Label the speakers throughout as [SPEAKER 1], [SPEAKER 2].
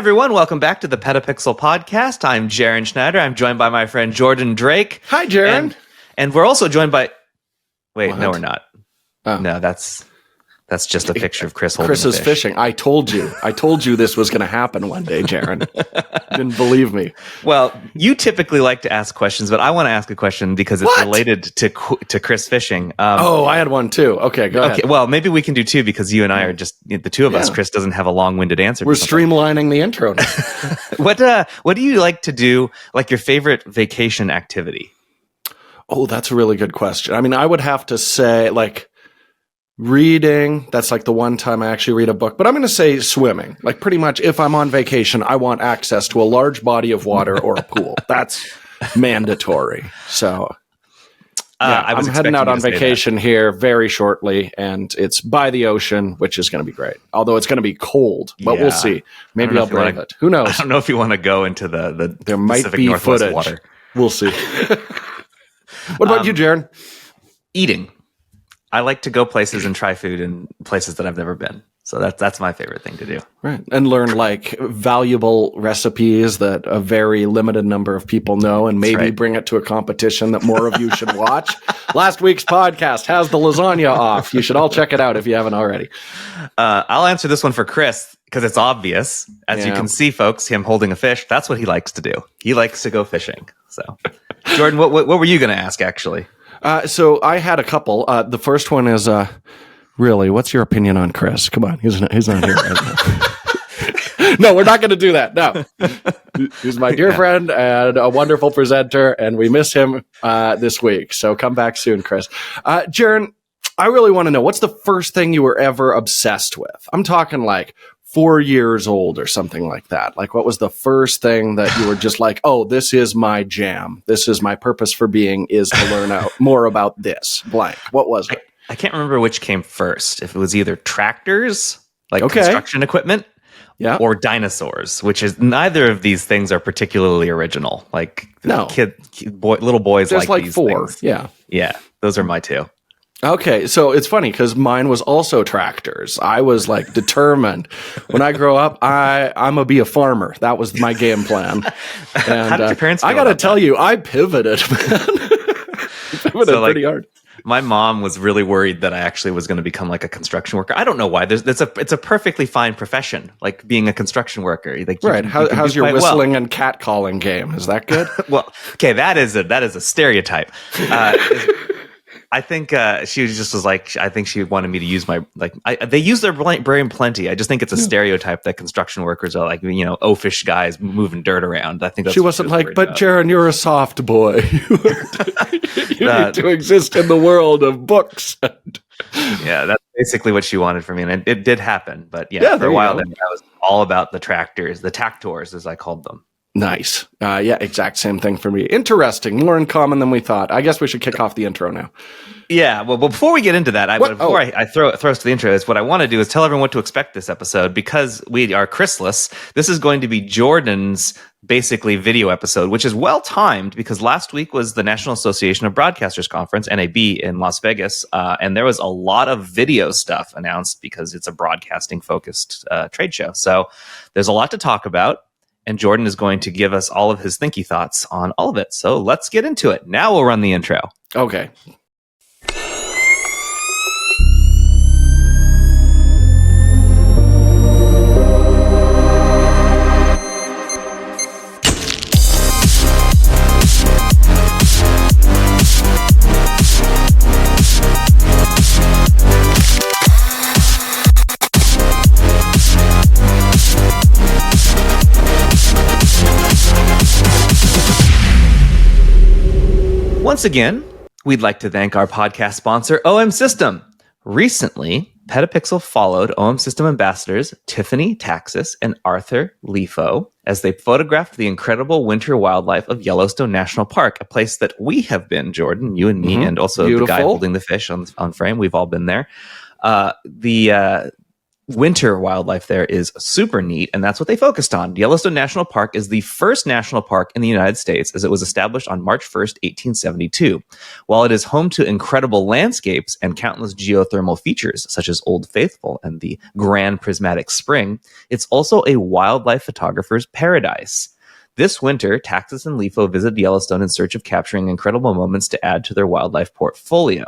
[SPEAKER 1] everyone. Welcome back to the PetaPixel podcast. I'm Jaron Schneider. I'm joined by my friend Jordan Drake.
[SPEAKER 2] Hi, Jaron.
[SPEAKER 1] And we're also joined by... Wait,
[SPEAKER 2] What?
[SPEAKER 1] no, we're not.
[SPEAKER 2] Oh.
[SPEAKER 1] No, that's just a picture of Chris holding
[SPEAKER 2] Chris is
[SPEAKER 1] fish.
[SPEAKER 2] fishing. I told you this was going to happen one day, Jaron. Didn't believe me.
[SPEAKER 1] Well, you typically like to ask questions, but I want to ask a question because it's related to Chris fishing.
[SPEAKER 2] I had one too. Okay, go ahead.
[SPEAKER 1] Okay, well, maybe we can do two because you and I are just the two of us. Chris doesn't have a long-winded answer.
[SPEAKER 2] We're streamlining the intro now.
[SPEAKER 1] What do you like to do? Like your favorite vacation activity?
[SPEAKER 2] Oh, that's a really good question. I mean, I would have to say like reading. That's like the one time I actually read a book. But I'm going to say swimming. Like pretty much if I'm on vacation, I want access to a large body of water or a pool. That's mandatory. So I'm heading out on vacation here very shortly, and it's by the ocean, which is going to be great. Although it's going to be cold, but we'll see. Maybe I'll brave it. Who knows?
[SPEAKER 1] I don't know if you want to go into the
[SPEAKER 2] there might
[SPEAKER 1] Pacific
[SPEAKER 2] be
[SPEAKER 1] Northwest
[SPEAKER 2] footage.
[SPEAKER 1] water.
[SPEAKER 2] We'll see. What about you, Jaron?
[SPEAKER 1] Eating. I like to go places and try food in places that I've never been. So that's my favorite thing to do.
[SPEAKER 2] Right. And learn like valuable recipes that a very limited number of people know, and maybe bring it to a competition that more of you should watch. Last week's podcast has the lasagna off. You should all check it out if you haven't already.
[SPEAKER 1] I'll answer this one for Chris because it's obvious. As you can see, folks, him holding a fish, that's what he likes to do. He likes to go fishing. So, Jordan, what were you going to ask, actually?
[SPEAKER 2] So I had a couple. The first one is, really, what's your opinion on Chris? Come on, he's not here right now. No, we're not going to do that. No, he's my dear friend and a wonderful presenter, and we miss him this week. So come back soon, Chris. Jaron, I really want to know, what's the first thing you were ever obsessed with? I'm talking like 4 years old or something like that. Like, what was the first thing that you were just like, oh, this is my jam. This is my purpose for being, is to learn out more about this blank. What was it?
[SPEAKER 1] I can't remember which came first. If it was either tractors, like construction equipment, or dinosaurs, which is neither of these things are particularly original. Like little boys
[SPEAKER 2] There's like
[SPEAKER 1] these
[SPEAKER 2] four.
[SPEAKER 1] Things.
[SPEAKER 2] Yeah.
[SPEAKER 1] Those are my two.
[SPEAKER 2] Okay, so it's funny because mine was also tractors. I was like determined. When I grow up, I'm gonna be a farmer. That was my game plan. And
[SPEAKER 1] how did your parents feel
[SPEAKER 2] I gotta tell you, I pivoted, man. Pretty hard.
[SPEAKER 1] My mom was really worried that I actually was going to become like a construction worker. I don't know why. It's a perfectly fine profession, like being a construction worker. Like,
[SPEAKER 2] right? How's your whistling and catcalling game? Is that good?
[SPEAKER 1] Well, okay, that is a stereotype. I think she was like, I think she wanted me to use my, they use their brain plenty. I just think it's a stereotype that construction workers are like, oafish guys moving dirt around. I think that's
[SPEAKER 2] she wasn't like, but Jaron, you're a soft boy. You need to exist in the world of books.
[SPEAKER 1] Yeah, that's basically what she wanted from me. And it did happen. But for a while, then, I was all about the tractors, the tactors, as I called them.
[SPEAKER 2] Nice. Exact same thing for me. Interesting. More in common than we thought. I guess we should kick off the intro now.
[SPEAKER 1] Yeah. Well, before we get into that, I throw us to the intro, is what I want to do is tell everyone what to expect this episode. Because we are Chrisless, this is going to be Jordan's basically video episode, which is well timed because last week was the National Association of Broadcasters Conference, NAB, in Las Vegas. And there was a lot of video stuff announced because it's a broadcasting focused trade show. So there's a lot to talk about. And Jordan is going to give us all of his thinky thoughts on all of it. So let's get into it. Now we'll run the intro.
[SPEAKER 2] Okay.
[SPEAKER 1] Once again, we'd like to thank our podcast sponsor, OM System. Recently, PetaPixel followed OM System ambassadors Tiffany Taxis and Arthur Lefo as they photographed the incredible winter wildlife of Yellowstone National Park, a place that we have been, Jordan, you and me, and also the guy holding the fish on frame. We've all been there. winter wildlife there is super neat, and that's what they focused on. Yellowstone National Park is the first national park in the United States, as it was established on March 1st, 1872. While it is home to incredible landscapes and countless geothermal features, such as Old Faithful and the Grand Prismatic Spring, it's also a wildlife photographer's paradise. This winter, Taxis and LIFO visited Yellowstone in search of capturing incredible moments to add to their wildlife portfolio.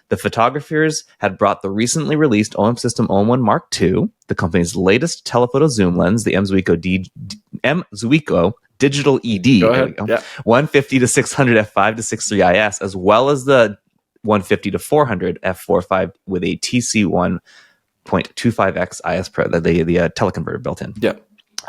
[SPEAKER 1] The photographers had brought the recently released OM System OM1 Mark II, the company's latest telephoto zoom lens, the M Zuiko Digital ED,
[SPEAKER 2] Go ahead. Yeah.
[SPEAKER 1] 150 to 600 f5 to 6.3 IS, as well as the 150 to 400 f4.5 with a TC1.25x IS Pro, the teleconverter built in.
[SPEAKER 2] Yeah.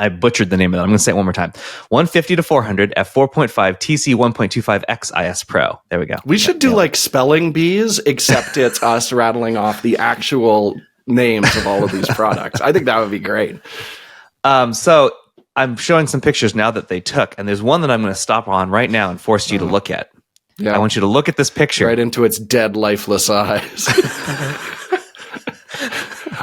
[SPEAKER 1] I butchered the name of that. I'm going to say it one more time. 150 to 400 f4.5 TC 1.25x IS Pro. There we go.
[SPEAKER 2] We should do like spelling bees, except it's us rattling off the actual names of all of these products. I think that would be great.
[SPEAKER 1] So I'm showing some pictures now that they took, and there's one that I'm going to stop on right now and force you to look at. Yeah. I want you to look at this picture.
[SPEAKER 2] Right into its dead, lifeless eyes.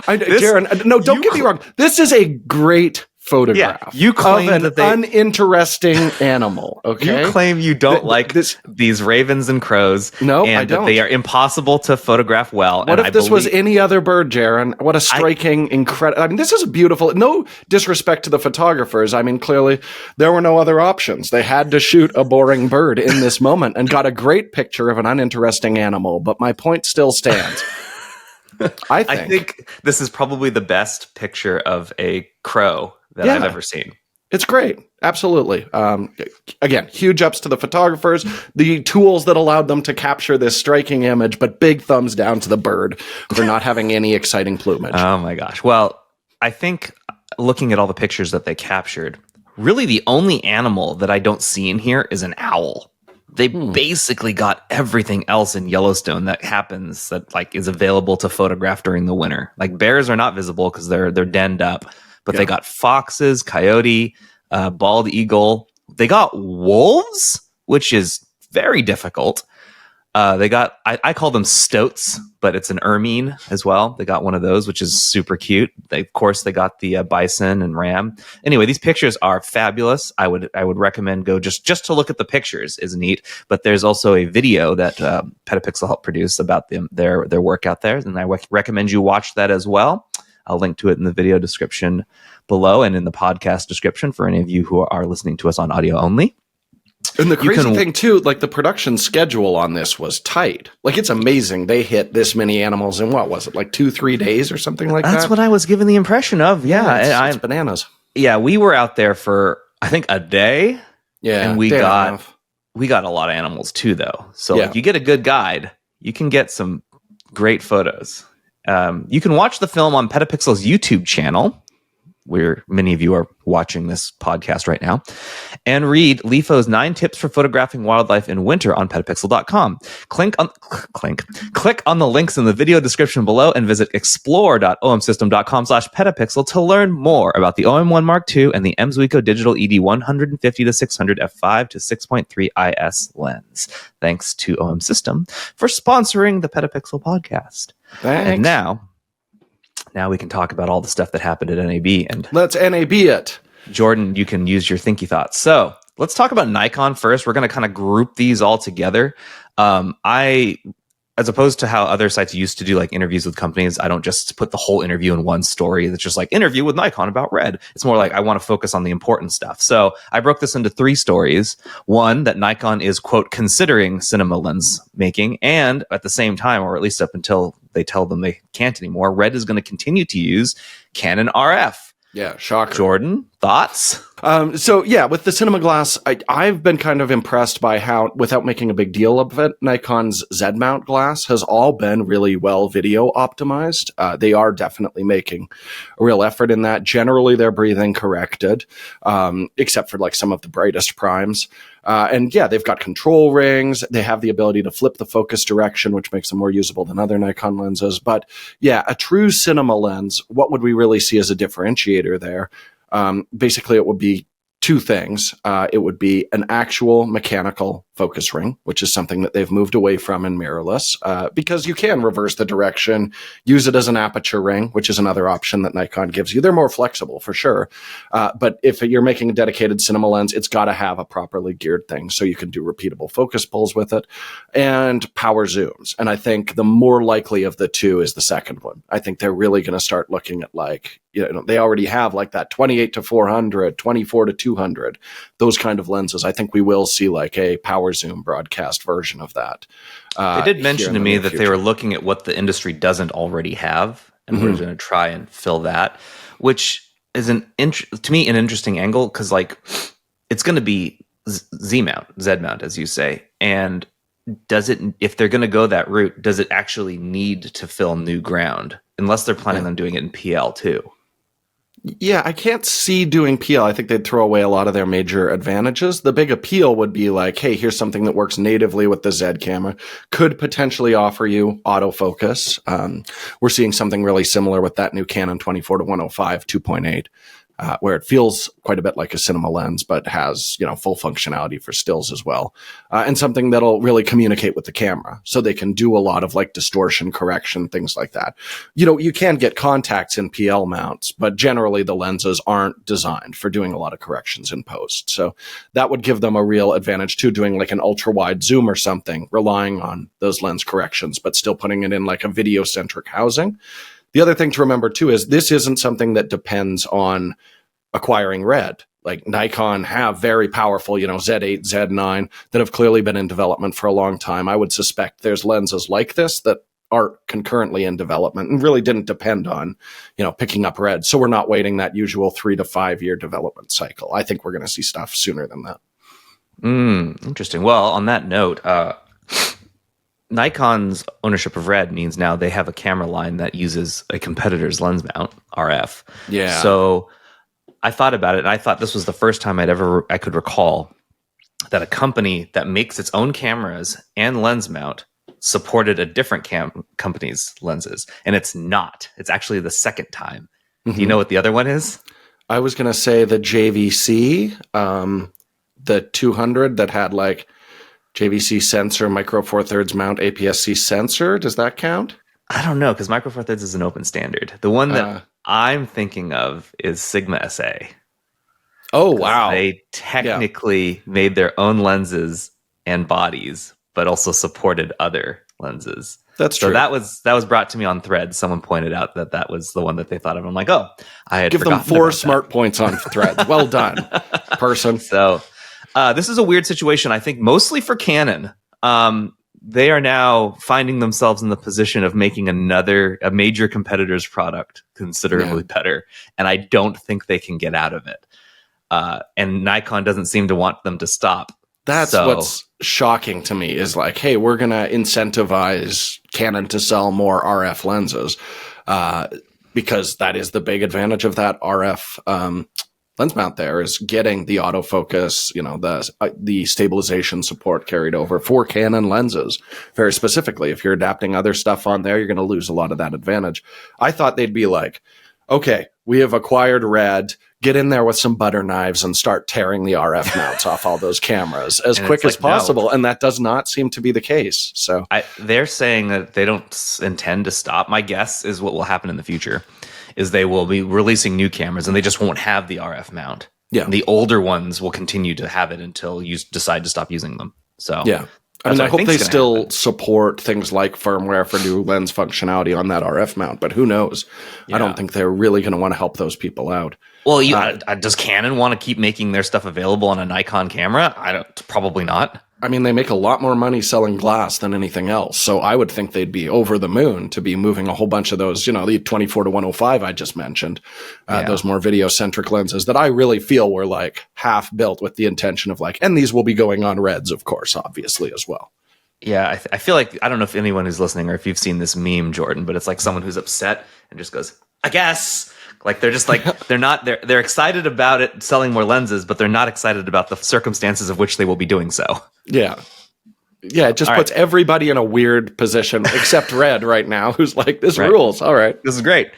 [SPEAKER 2] Darren, no, don't get me wrong. This is a great photograph.
[SPEAKER 1] You claim
[SPEAKER 2] of an uninteresting animal. Okay,
[SPEAKER 1] you claim you don't like these ravens and crows.
[SPEAKER 2] No,
[SPEAKER 1] and
[SPEAKER 2] I don't.
[SPEAKER 1] That they are impossible to photograph well.
[SPEAKER 2] What if this was any other bird, Jaron? What a striking, incredible! I mean, this is a beautiful. No disrespect to the photographers. I mean, clearly there were no other options. They had to shoot a boring bird in this moment and got a great picture of an uninteresting animal. But my point still stands. I think
[SPEAKER 1] this is probably the best picture of a crow that I've ever seen.
[SPEAKER 2] It's great. Absolutely. Again, huge ups to the photographers, the tools that allowed them to capture this striking image, but big thumbs down to the bird for not having any exciting plumage.
[SPEAKER 1] Oh my gosh. Well, I think looking at all the pictures that they captured, really the only animal that I don't see in here is an owl. They basically got everything else in Yellowstone that happens that like is available to photograph during the winter. Like bears are not visible because they're denned up. But they got foxes, coyote, bald eagle. They got wolves, which is very difficult. They got, I call them stoats, but it's an ermine as well. They got one of those, which is super cute. Of course, they got the bison and ram. Anyway, these pictures are fabulous. I would recommend go just to look at the pictures is neat. But there's also a video that PetaPixel helped produce about their work out there, and I recommend you watch that as well. I'll link to it in the video description below and in the podcast description for any of you who are listening to us on audio only.
[SPEAKER 2] And the crazy thing, too, like the production schedule on this was tight. Like, it's amazing. They hit this many animals in, what was it, like 2-3 days or something like that?
[SPEAKER 1] That's what I was given the impression of. Yeah.
[SPEAKER 2] It's bananas.
[SPEAKER 1] Yeah, we were out there for, I think, a day.
[SPEAKER 2] Yeah.
[SPEAKER 1] And we got a lot of animals, too, though. So if you get a good guide, you can get some great photos. You can watch the film on PetaPixel's YouTube channel, where many of you are watching this podcast right now, and read LIFO's 9 tips for photographing wildlife in winter on PetaPixel.com. Click on the links in the video description below and visit explore.omsystem.com/PetaPixel to learn more about the OM1 Mark II and the M Zuiko Digital ED 150 to 600 f5 to 6.3 IS lens. Thanks to OM System for sponsoring the PetaPixel podcast.
[SPEAKER 2] Thanks.
[SPEAKER 1] And now we can talk about all the stuff that happened at NAB. And
[SPEAKER 2] let's NAB it.
[SPEAKER 1] Jordan, you can use your thinky thoughts. So let's talk about Nikon first. We're going to kind of group these all together. As opposed to how other sites used to do like interviews with companies, I don't just put the whole interview in one story that's just like interview with Nikon about RED. It's more like I want to focus on the important stuff. So I broke this into 3 stories. One, that Nikon is, quote, considering cinema lens making. And at the same time, or at least up until they tell them they can't anymore, RED is going to continue to use Canon RF.
[SPEAKER 2] Yeah, shocker.
[SPEAKER 1] Jordan, thoughts?
[SPEAKER 2] So yeah, with the cinema glass, I've been kind of impressed by how, without making a big deal of it, Nikon's Z-mount glass has all been really well video optimized. They are definitely making a real effort in that. Generally, they're breathing corrected, except for like some of the brightest primes. And yeah, they've got control rings. They have the ability to flip the focus direction, which makes them more usable than other Nikon lenses. But yeah, a true cinema lens, what would we really see as a differentiator there? Basically, it would be 2 things. It would be an actual mechanical focus ring, which is something that they've moved away from in mirrorless, because you can reverse the direction, use it as an aperture ring, which is another option that Nikon gives you. They're more flexible for sure. But if you're making a dedicated cinema lens, it's got to have a properly geared thing so you can do repeatable focus pulls with it and power zooms. And I think the more likely of the two is the second one. I think they're really going to start looking at like, they already have like that 28 to 400, 24 to 200, those kind of lenses. I think we will see like a power zoom broadcast version of that.
[SPEAKER 1] They did mention to me that they were looking at what the industry doesn't already have, and we're going to try and fill that, which is to me an interesting angle, because like it's going to be Z mount, as you say, and if they're going to go that route, does it actually need to fill new ground? Unless they're planning on doing it in PL too.
[SPEAKER 2] Yeah, I can't see doing PL. I think they'd throw away a lot of their major advantages. The big appeal would be like, hey, here's something that works natively with the Z camera, could potentially offer you autofocus. We're seeing something really similar with that new Canon 24-105 2.8. Where it feels quite a bit like a cinema lens, but has, full functionality for stills as well. And something that'll really communicate with the camera. So they can do a lot of like distortion correction, things like that. You can get contacts in PL mounts, but generally the lenses aren't designed for doing a lot of corrections in post. So that would give them a real advantage to doing like an ultra wide zoom or something, relying on those lens corrections, but still putting it in like a video-centric housing. The other thing to remember, too, is this isn't something that depends on acquiring RED. Like Nikon have very powerful, Z8, Z9 that have clearly been in development for a long time. I would suspect there's lenses like this that are concurrently in development and really didn't depend on, picking up RED. So we're not waiting that usual 3 to 5 year development cycle. I think we're going to see stuff sooner than that.
[SPEAKER 1] Interesting. Well, on that note, Nikon's ownership of RED means now they have a camera line that uses a competitor's lens mount, RF.
[SPEAKER 2] Yeah.
[SPEAKER 1] So I thought about it, and I thought this was the first time I could recall that a company that makes its own cameras and lens mount supported a different company's lenses. And it's not. It's actually the second time. Do you know what the other one is?
[SPEAKER 2] I was going to say the JVC, the 200 that had like JVC sensor, micro four thirds mount, APS-C sensor. Does that count?
[SPEAKER 1] I don't know, because micro four thirds is an open standard. The one that I'm thinking of is Sigma SA.
[SPEAKER 2] Oh, wow.
[SPEAKER 1] They technically made their own lenses and bodies, but also supported other lenses.
[SPEAKER 2] That's true.
[SPEAKER 1] So that was brought to me on Threads. Someone pointed out that was the one that they thought of. I'm like, oh, I had
[SPEAKER 2] give them 4 smart points on Threads. Well done, person.
[SPEAKER 1] So this is a weird situation, I think, mostly for Canon. They are now finding themselves in the position of making a major competitor's product considerably better. And I don't think they can get out of it. And Nikon doesn't seem to want them to stop.
[SPEAKER 2] That's what's shocking to me is like, hey, we're going to incentivize Canon to sell more RF lenses because that is the big advantage of that RF lens mount there is getting the autofocus, the stabilization support carried over for Canon lenses. Very specifically, if you're adapting other stuff on there, you're going to lose a lot of that advantage. I thought they'd be like, okay, we have acquired RED, get in there with some butter knives and start tearing the RF mounts off all those cameras as quick as possible. No. And that does not seem to be the case. So
[SPEAKER 1] they're saying that they don't intend to stop. My guess is what will happen in the future is they will be releasing new cameras and they just won't have the RF mount. Yeah. And the older ones will continue to have it until you decide to stop using them. So
[SPEAKER 2] yeah. I hope they still support things like firmware for new lens functionality on that RF mount, but who knows? Yeah. I don't think they're really going to want to help those people out.
[SPEAKER 1] Well, does Canon want to keep making their stuff available on a Nikon camera? Probably not.
[SPEAKER 2] I mean, they make a lot more money selling glass than anything else. So I would think they'd be over the moon to be moving a whole bunch of those, the 24-105 I just mentioned, those more video-centric lenses that I really feel were like half built with the intention of like, and these will be going on REDs, of course, obviously as well.
[SPEAKER 1] Yeah, I feel like, I don't know if anyone who's listening or if you've seen this meme, Jordan, but it's like someone who's upset and just goes, I guess. Like they're just like, they're excited about it selling more lenses, but they're not excited about the circumstances of which they will be doing so.
[SPEAKER 2] Yeah. Yeah, it just puts everybody in a weird position except Red right now, who's like, this
[SPEAKER 1] Right.
[SPEAKER 2] rules. All right.
[SPEAKER 1] This is great.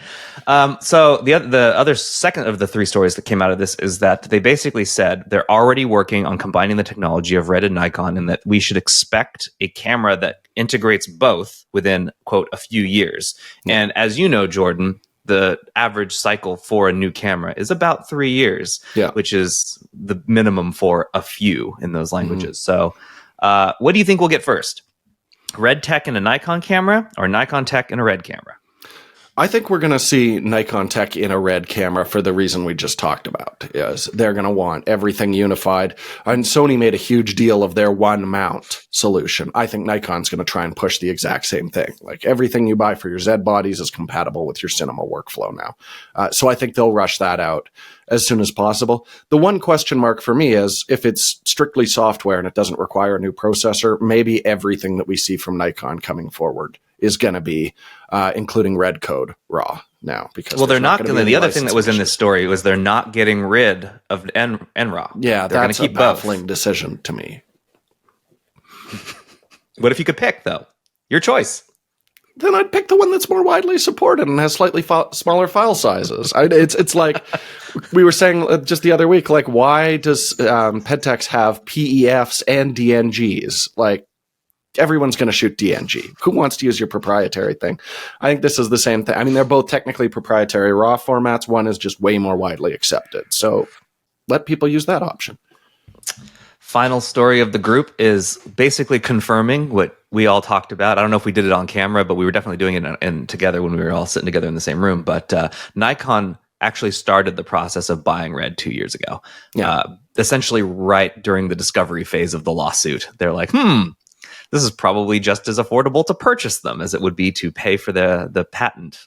[SPEAKER 1] So the other second of the three stories that came out of this is that they basically said they're already working on combining the technology of RED and Nikon, and that we should expect a camera that integrates both within, quote, a few years. Yeah. And as you know, Jordan, the average cycle for a new camera is about 3 years, which is the minimum for a few in those languages. So what do you think we'll get first? RED tech in a Nikon camera or Nikon tech in a RED camera?
[SPEAKER 2] I think we're going to see Nikon tech in a RED camera for the reason we just talked about. Is they're going to want everything unified. And Sony made a huge deal of their one mount solution. I think Nikon's going to try and push the exact same thing. Like everything you buy for your Z bodies is compatible with your cinema workflow now. So I think they'll rush that out as soon as possible. The one question mark for me is if it's strictly software and it doesn't require a new processor, maybe everything that we see from Nikon coming forward is going to be including RED code raw now. Because
[SPEAKER 1] they're not going to. The other thing that was in this story was they're not getting rid of NRAW.
[SPEAKER 2] Yeah, they're going to keep a baffling decision to me.
[SPEAKER 1] What if you could pick, though? Your choice.
[SPEAKER 2] Then I'd pick the one that's more widely supported and has slightly smaller file sizes. It's like we were saying just the other week, like, why does Pentax have PEFs and DNGs? Like, everyone's going to shoot DNG. Who wants to use your proprietary thing? I think this is the same thing. I mean, they're both technically proprietary RAW formats. One is just way more widely accepted. So let people use that option.
[SPEAKER 1] Final story of the group is basically confirming what we all talked about. I don't know if we did it on camera, but we were definitely doing it together when we were all sitting together in the same room. But Nikon actually started the process of buying RED 2 years ago. Yeah. Essentially right during the discovery phase of the lawsuit. They're like, this is probably just as affordable to purchase them as it would be to pay for the patent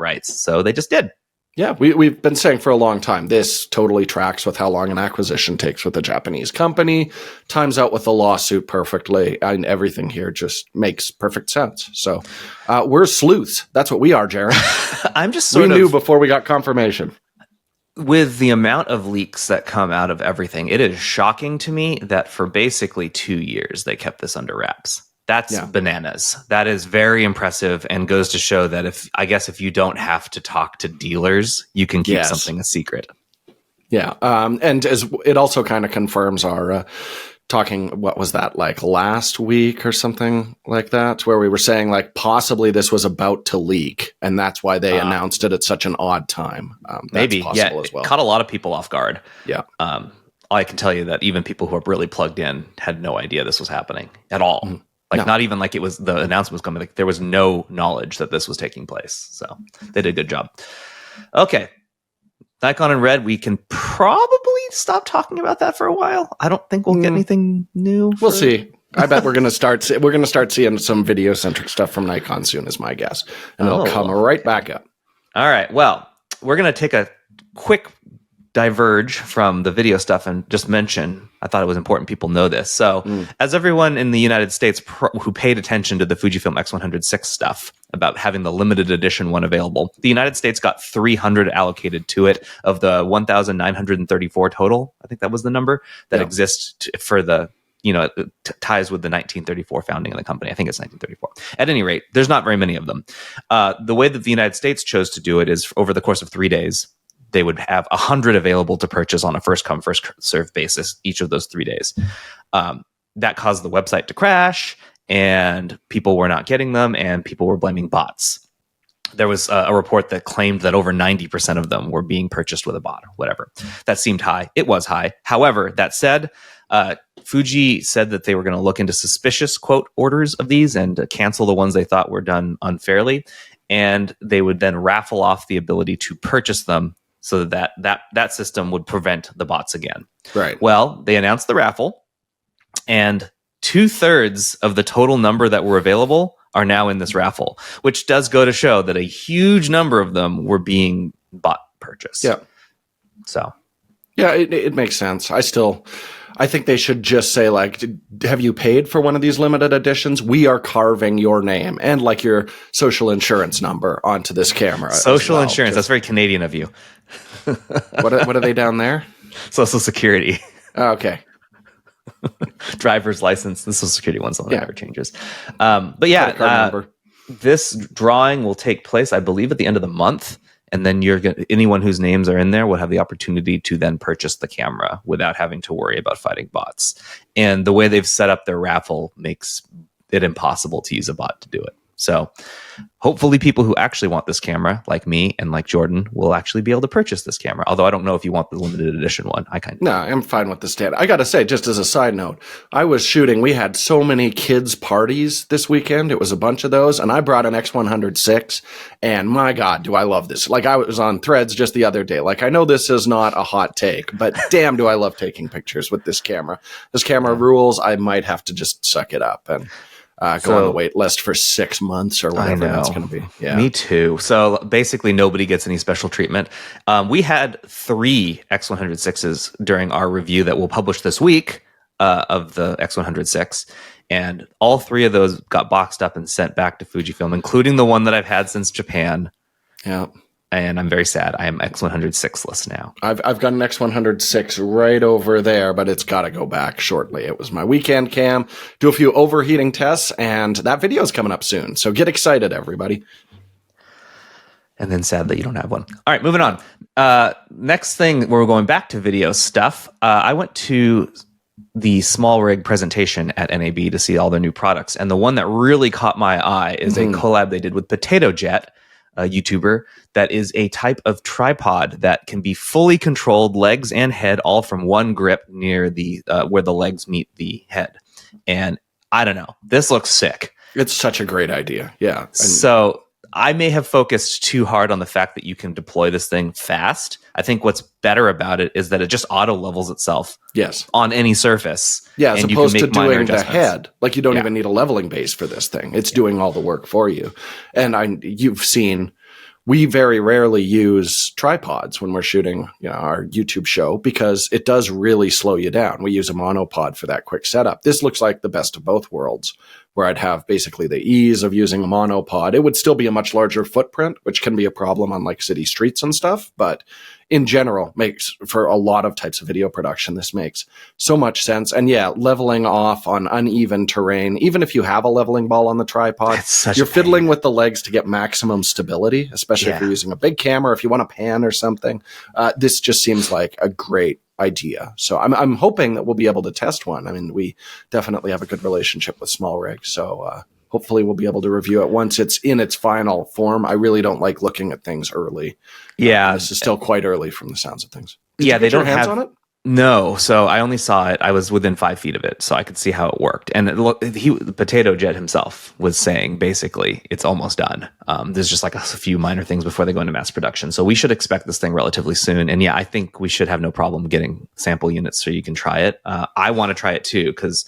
[SPEAKER 1] rights. So they just did.
[SPEAKER 2] Yeah, we've been saying for a long time, this totally tracks with how long an acquisition takes with a Japanese company, times out with the lawsuit perfectly, and everything here just makes perfect sense. So we're sleuths. That's what we are, Jared.
[SPEAKER 1] I'm just
[SPEAKER 2] we knew before we got confirmation.
[SPEAKER 1] With the amount of leaks that come out of everything, it is shocking to me that for basically 2 years, they kept this under wraps. That's bananas. That is very impressive and goes to show that if you don't have to talk to dealers, you can keep something a secret.
[SPEAKER 2] Yeah. And as it also kind of confirms our talking, what was that, like last week or something like that, where we were saying like possibly this was about to leak and that's why they announced it at such an odd time.
[SPEAKER 1] Maybe. As well. It caught a lot of people off guard.
[SPEAKER 2] Yeah.
[SPEAKER 1] I can tell you that even people who are really plugged in had no idea this was happening at all. Mm-hmm. Not even like it was the announcement was coming. Like there was no knowledge that this was taking place. So they did a good job. Okay. Nikon and RED, we can probably stop talking about that for a while. I don't think we'll get anything new.
[SPEAKER 2] We'll see. I bet we're going to start seeing some video-centric stuff from Nikon soon is my guess. And it'll come right back up.
[SPEAKER 1] All right. Well, we're going to take a quick diverge from the video stuff and just mention, I thought it was important people know this. So as everyone in the United States who paid attention to the Fujifilm X100VI stuff about having the limited edition one available, the United States got 300 allocated to it of the 1,934 total. I think that was the number that exists for the, ties with the 1934 founding of the company. I think it's 1934. At any rate, there's not very many of them. The way that the United States chose to do it is over the course of 3 days, they would have 100 available to purchase on a first come, first served basis each of those 3 days. That caused the website to crash and people were not getting them and people were blaming bots. There was a report that claimed that over 90% of them were being purchased with a bot or whatever. That seemed high. It was high. However, that said, Fuji said that they were going to look into suspicious, quote, orders of these and cancel the ones they thought were done unfairly. And they would then raffle off the ability to purchase them so that system would prevent the bots again.
[SPEAKER 2] Right.
[SPEAKER 1] Well, they announced the raffle, and 2/3 of the total number that were available are now in this raffle, which does go to show that a huge number of them were being bot purchased.
[SPEAKER 2] Yeah.
[SPEAKER 1] So.
[SPEAKER 2] Yeah, it makes sense. I think they should just say, like, have you paid for one of these limited editions? We are carving your name and like your social insurance number onto this camera.
[SPEAKER 1] Social insurance. That's very Canadian of you.
[SPEAKER 2] What are they down there?
[SPEAKER 1] Social Security.
[SPEAKER 2] Okay.
[SPEAKER 1] Driver's license, the social security one's the one that never changes. But yeah, this drawing will take place, I believe, at the end of the month. And then anyone whose names are in there will have the opportunity to then purchase the camera without having to worry about fighting bots. And the way they've set up their raffle makes it impossible to use a bot to do it. So hopefully people who actually want this camera, like me and like Jordan, will actually be able to purchase this camera. Although I don't know if you want the limited edition one. No,
[SPEAKER 2] I'm fine with the standard. I got to say, just as a side note, I was shooting. We had so many kids' parties this weekend. It was a bunch of those. And I brought an X100VI. And my God, do I love this. Like, I was on Threads just the other day. Like, I know this is not a hot take, but damn, do I love taking pictures with this camera. This camera rules. I might have to just suck it up and go on the wait list for 6 months or whatever that's going to be. Yeah,
[SPEAKER 1] me too. So basically, nobody gets any special treatment. We had 3 X100VIs during our review that we'll publish this week of the X100VI, and all 3 of those got boxed up and sent back to Fujifilm, including the one that I've had since Japan.
[SPEAKER 2] Yeah.
[SPEAKER 1] And I'm very sad. I am X100VI-less now.
[SPEAKER 2] I've got an X100VI right over there, but it's got to go back shortly. It was my weekend cam. Do a few overheating tests, and that video is coming up soon. So get excited, everybody.
[SPEAKER 1] And then sad that you don't have one. All right, moving on. Next thing, we're going back to video stuff. I went to the SmallRig presentation at NAB to see all their new products. And the one that really caught my eye is a collab they did with PetaPixel, a YouTuber, that is a type of tripod that can be fully controlled, legs and head, all from one grip near the where the legs meet the head. And I don't know, this looks sick.
[SPEAKER 2] It's such a great idea. Yeah.
[SPEAKER 1] So I may have focused too hard on the fact that you can deploy this thing fast. I think what's better about it is that it just auto levels itself.
[SPEAKER 2] Yes.
[SPEAKER 1] On any surface.
[SPEAKER 2] Yeah, as opposed to doing the head. Like, you don't even need a leveling base for this thing. It's doing all the work for you. And you've seen, we very rarely use tripods when we're shooting, our YouTube show, because it does really slow you down. We use a monopod for that quick setup. This looks like the best of both worlds, where I'd have basically the ease of using a monopod. It would still be a much larger footprint, which can be a problem on like city streets and stuff. But in general, makes for a lot of types of video production, this makes so much sense. And yeah, leveling off on uneven terrain, even if you have a leveling ball on the tripod, you're fiddling with the legs to get maximum stability, especially if you're using a big camera, if you want to pan or something. This just seems like a great idea. So I'm hoping that we'll be able to test one. I mean, we definitely have a good relationship with SmallRig, so hopefully we'll be able to review it once it's in its final form. I really don't like looking at things early. Yeah, this is still quite early from the sounds of things.
[SPEAKER 1] Did
[SPEAKER 2] they don't have hands on it.
[SPEAKER 1] No, so I only saw it. I was within 5 feet of it, so I could see how it worked. And PetaPixel himself was saying basically it's almost done. There's just like a few minor things before they go into mass production. So we should expect this thing relatively soon. And yeah, I think we should have no problem getting sample units so you can try it. I want to try it too, because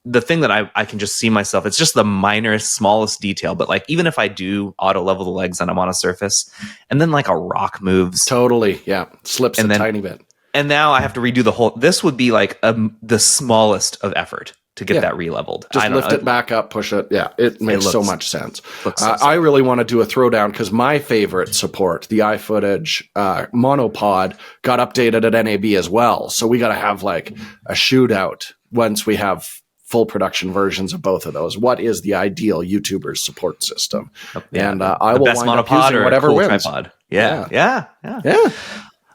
[SPEAKER 1] the thing that I can just see myself, it's just the minorest, smallest detail. But like, even if I do auto level the legs and I'm on a surface, and then like a rock moves.
[SPEAKER 2] Totally, yeah. Slips a tiny bit.
[SPEAKER 1] And now I have to redo the whole. This would be like the smallest of effort to get that re-leveled.
[SPEAKER 2] Just lift it back up, push it. Yeah, it makes so much sense. I really want to do a throwdown because my favorite support, the iFootage monopod, got updated at NAB as well. So we got to have like a shootout once we have full production versions of both of those. What is the ideal YouTuber's support system? And I will wind up using whatever wins.
[SPEAKER 1] Tripod. Yeah.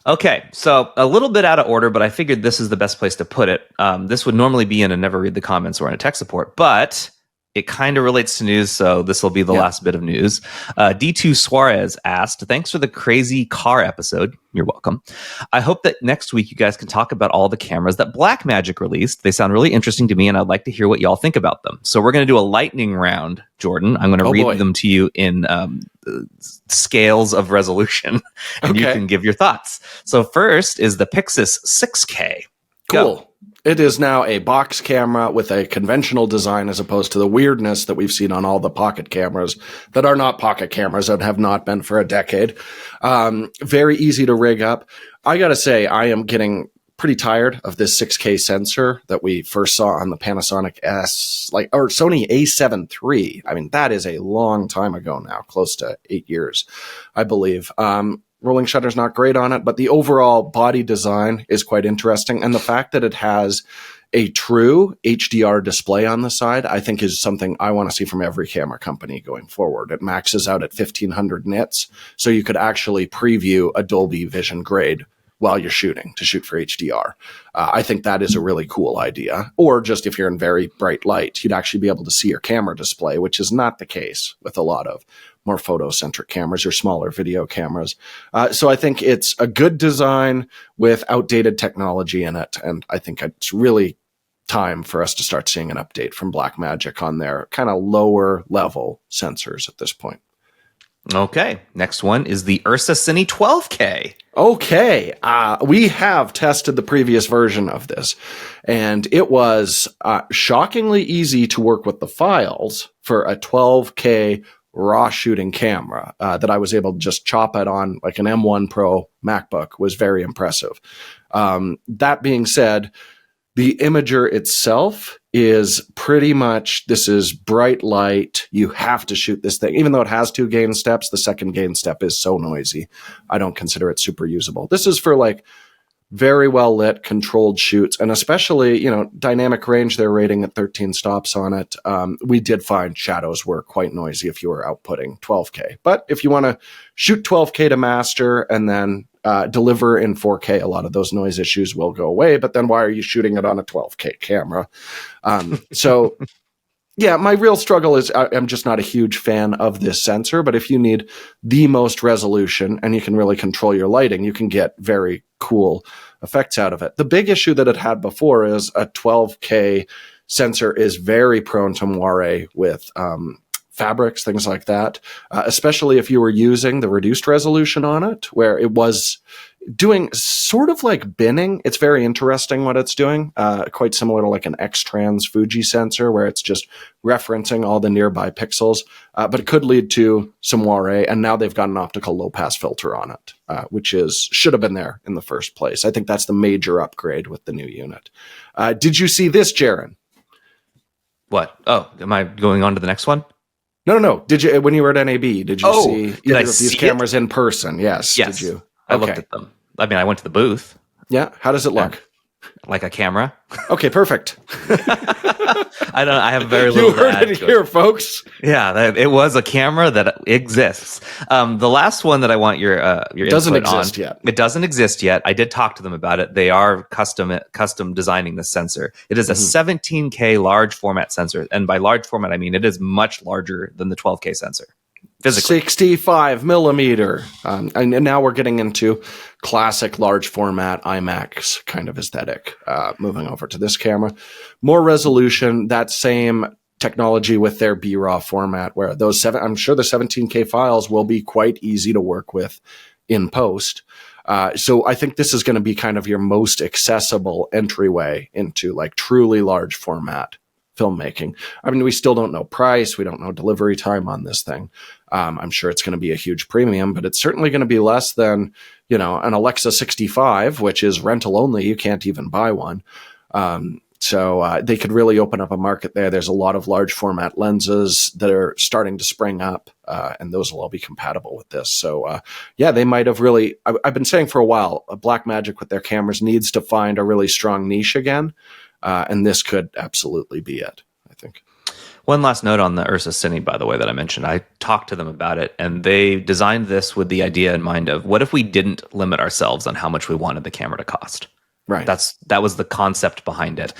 [SPEAKER 1] Okay, so a little bit out of order, but I figured this is the best place to put it. This would normally be in a never read the comments or in a tech support, but it kind of relates to news, so this will be the last bit of news. D2 Suarez asked, thanks for the crazy car episode. You're welcome. I hope that next week you guys can talk about all the cameras that Blackmagic released. They sound really interesting to me, and I'd like to hear what y'all think about them. So we're going to do a lightning round, Jordan. I'm going to read them to you in scales of resolution, and you can give your thoughts. So first is the Pixis 6K.
[SPEAKER 2] Cool. Go. It is now a box camera with a conventional design as opposed to the weirdness that we've seen on all the pocket cameras that are not pocket cameras and have not been for a decade. Very easy to rig up. I got to say, I am getting pretty tired of this 6K sensor that we first saw on the Panasonic or Sony A7 III. I mean, that is a long time ago now, close to 8 years, I believe. Rolling shutter's not great on it, but the overall body design is quite interesting. And the fact that it has a true HDR display on the side, I think is something I want to see from every camera company going forward. It maxes out at 1500 nits, so you could actually preview a Dolby Vision grade while you're shooting to shoot for HDR. I think that is a really cool idea. Or just if you're in very bright light, you'd actually be able to see your camera display, which is not the case with a lot of more photo-centric cameras or smaller video cameras. So I think it's a good design with outdated technology in it. And I think it's really time for us to start seeing an update from Blackmagic on their kind of lower level sensors at this point.
[SPEAKER 1] Okay, next one is the Ursa Cine 12K.
[SPEAKER 2] Okay, we have tested the previous version of this, and it was shockingly easy to work with the files for a 12K raw shooting camera that I was able to just chop it on like an M1 Pro MacBook. Was very impressive. That being said, the imager itself is pretty much, this is bright light. You have to shoot this thing. Even though it has 2 gain steps, the second gain step is so noisy. I don't consider it super usable. This is for like very well lit, controlled shoots, and especially, dynamic range, they're rating at 13 stops on it. We did find shadows were quite noisy if you were outputting 12K. But if you want to shoot 12K to master and then deliver in 4K, a lot of those noise issues will go away. But then why are you shooting it on a 12K camera? So yeah, my real struggle is I'm just not a huge fan of this sensor. But if you need the most resolution and you can really control your lighting, you can get very cool effects out of it. The big issue that it had before is a 12K sensor is very prone to moire with fabrics, things like that, especially if you were using the reduced resolution on it, where it was doing sort of like binning. It's very interesting what it's doing, quite similar to like an X-Trans Fuji sensor, where it's just referencing all the nearby pixels, but it could lead to some moire, and now they've got an optical low-pass filter on it, which should have been there in the first place. I think that's the major upgrade with the new unit. Did you see this, Jaron?
[SPEAKER 1] What? Oh, am I going on to the next one?
[SPEAKER 2] No. Did you, when you were at NAB, did you see either of these cameras in person? Yes.
[SPEAKER 1] Yes.
[SPEAKER 2] Did you?
[SPEAKER 1] I looked at them. I mean, I went to the booth.
[SPEAKER 2] Yeah. How does it look?
[SPEAKER 1] Like a camera.
[SPEAKER 2] Okay, perfect.
[SPEAKER 1] I have very little.
[SPEAKER 2] You heard it here, folks.
[SPEAKER 1] Yeah, it was a camera that exists. The last one that I want your
[SPEAKER 2] doesn't
[SPEAKER 1] input
[SPEAKER 2] exist
[SPEAKER 1] on,
[SPEAKER 2] yet.
[SPEAKER 1] It doesn't exist yet. I did talk to them about it. They are custom designing this sensor. It is a 17K large format sensor, and by large format I mean it is much larger than the 12K sensor. Physically. 65 millimeter. And now we're getting into classic large format IMAX kind of aesthetic. Moving over to this camera. More resolution, that same technology with their B-RAW format, where I'm sure the 17K files will be quite easy to work with in post. So I think this is going to be kind of your most accessible entryway into like truly large format filmmaking. I mean, we still don't know price. We don't know delivery time on this thing. I'm sure it's going to be a huge premium, but it's certainly going to be less than, an Alexa 65, which is rental only. You can't even buy one. So they could really open up a market there. There's a lot of large format lenses that are starting to spring up, and those will all be compatible with this. So yeah, they might have really, I've been saying for a while, Blackmagic with their cameras needs to find a really strong niche again. And this could absolutely be it, I think. One last note on the Ursa Cine, by the way, that I mentioned. I talked to them about it, and they designed this with the idea in mind of what if we didn't limit ourselves on how much we wanted the camera to cost?
[SPEAKER 2] Right.
[SPEAKER 1] That was the concept behind it.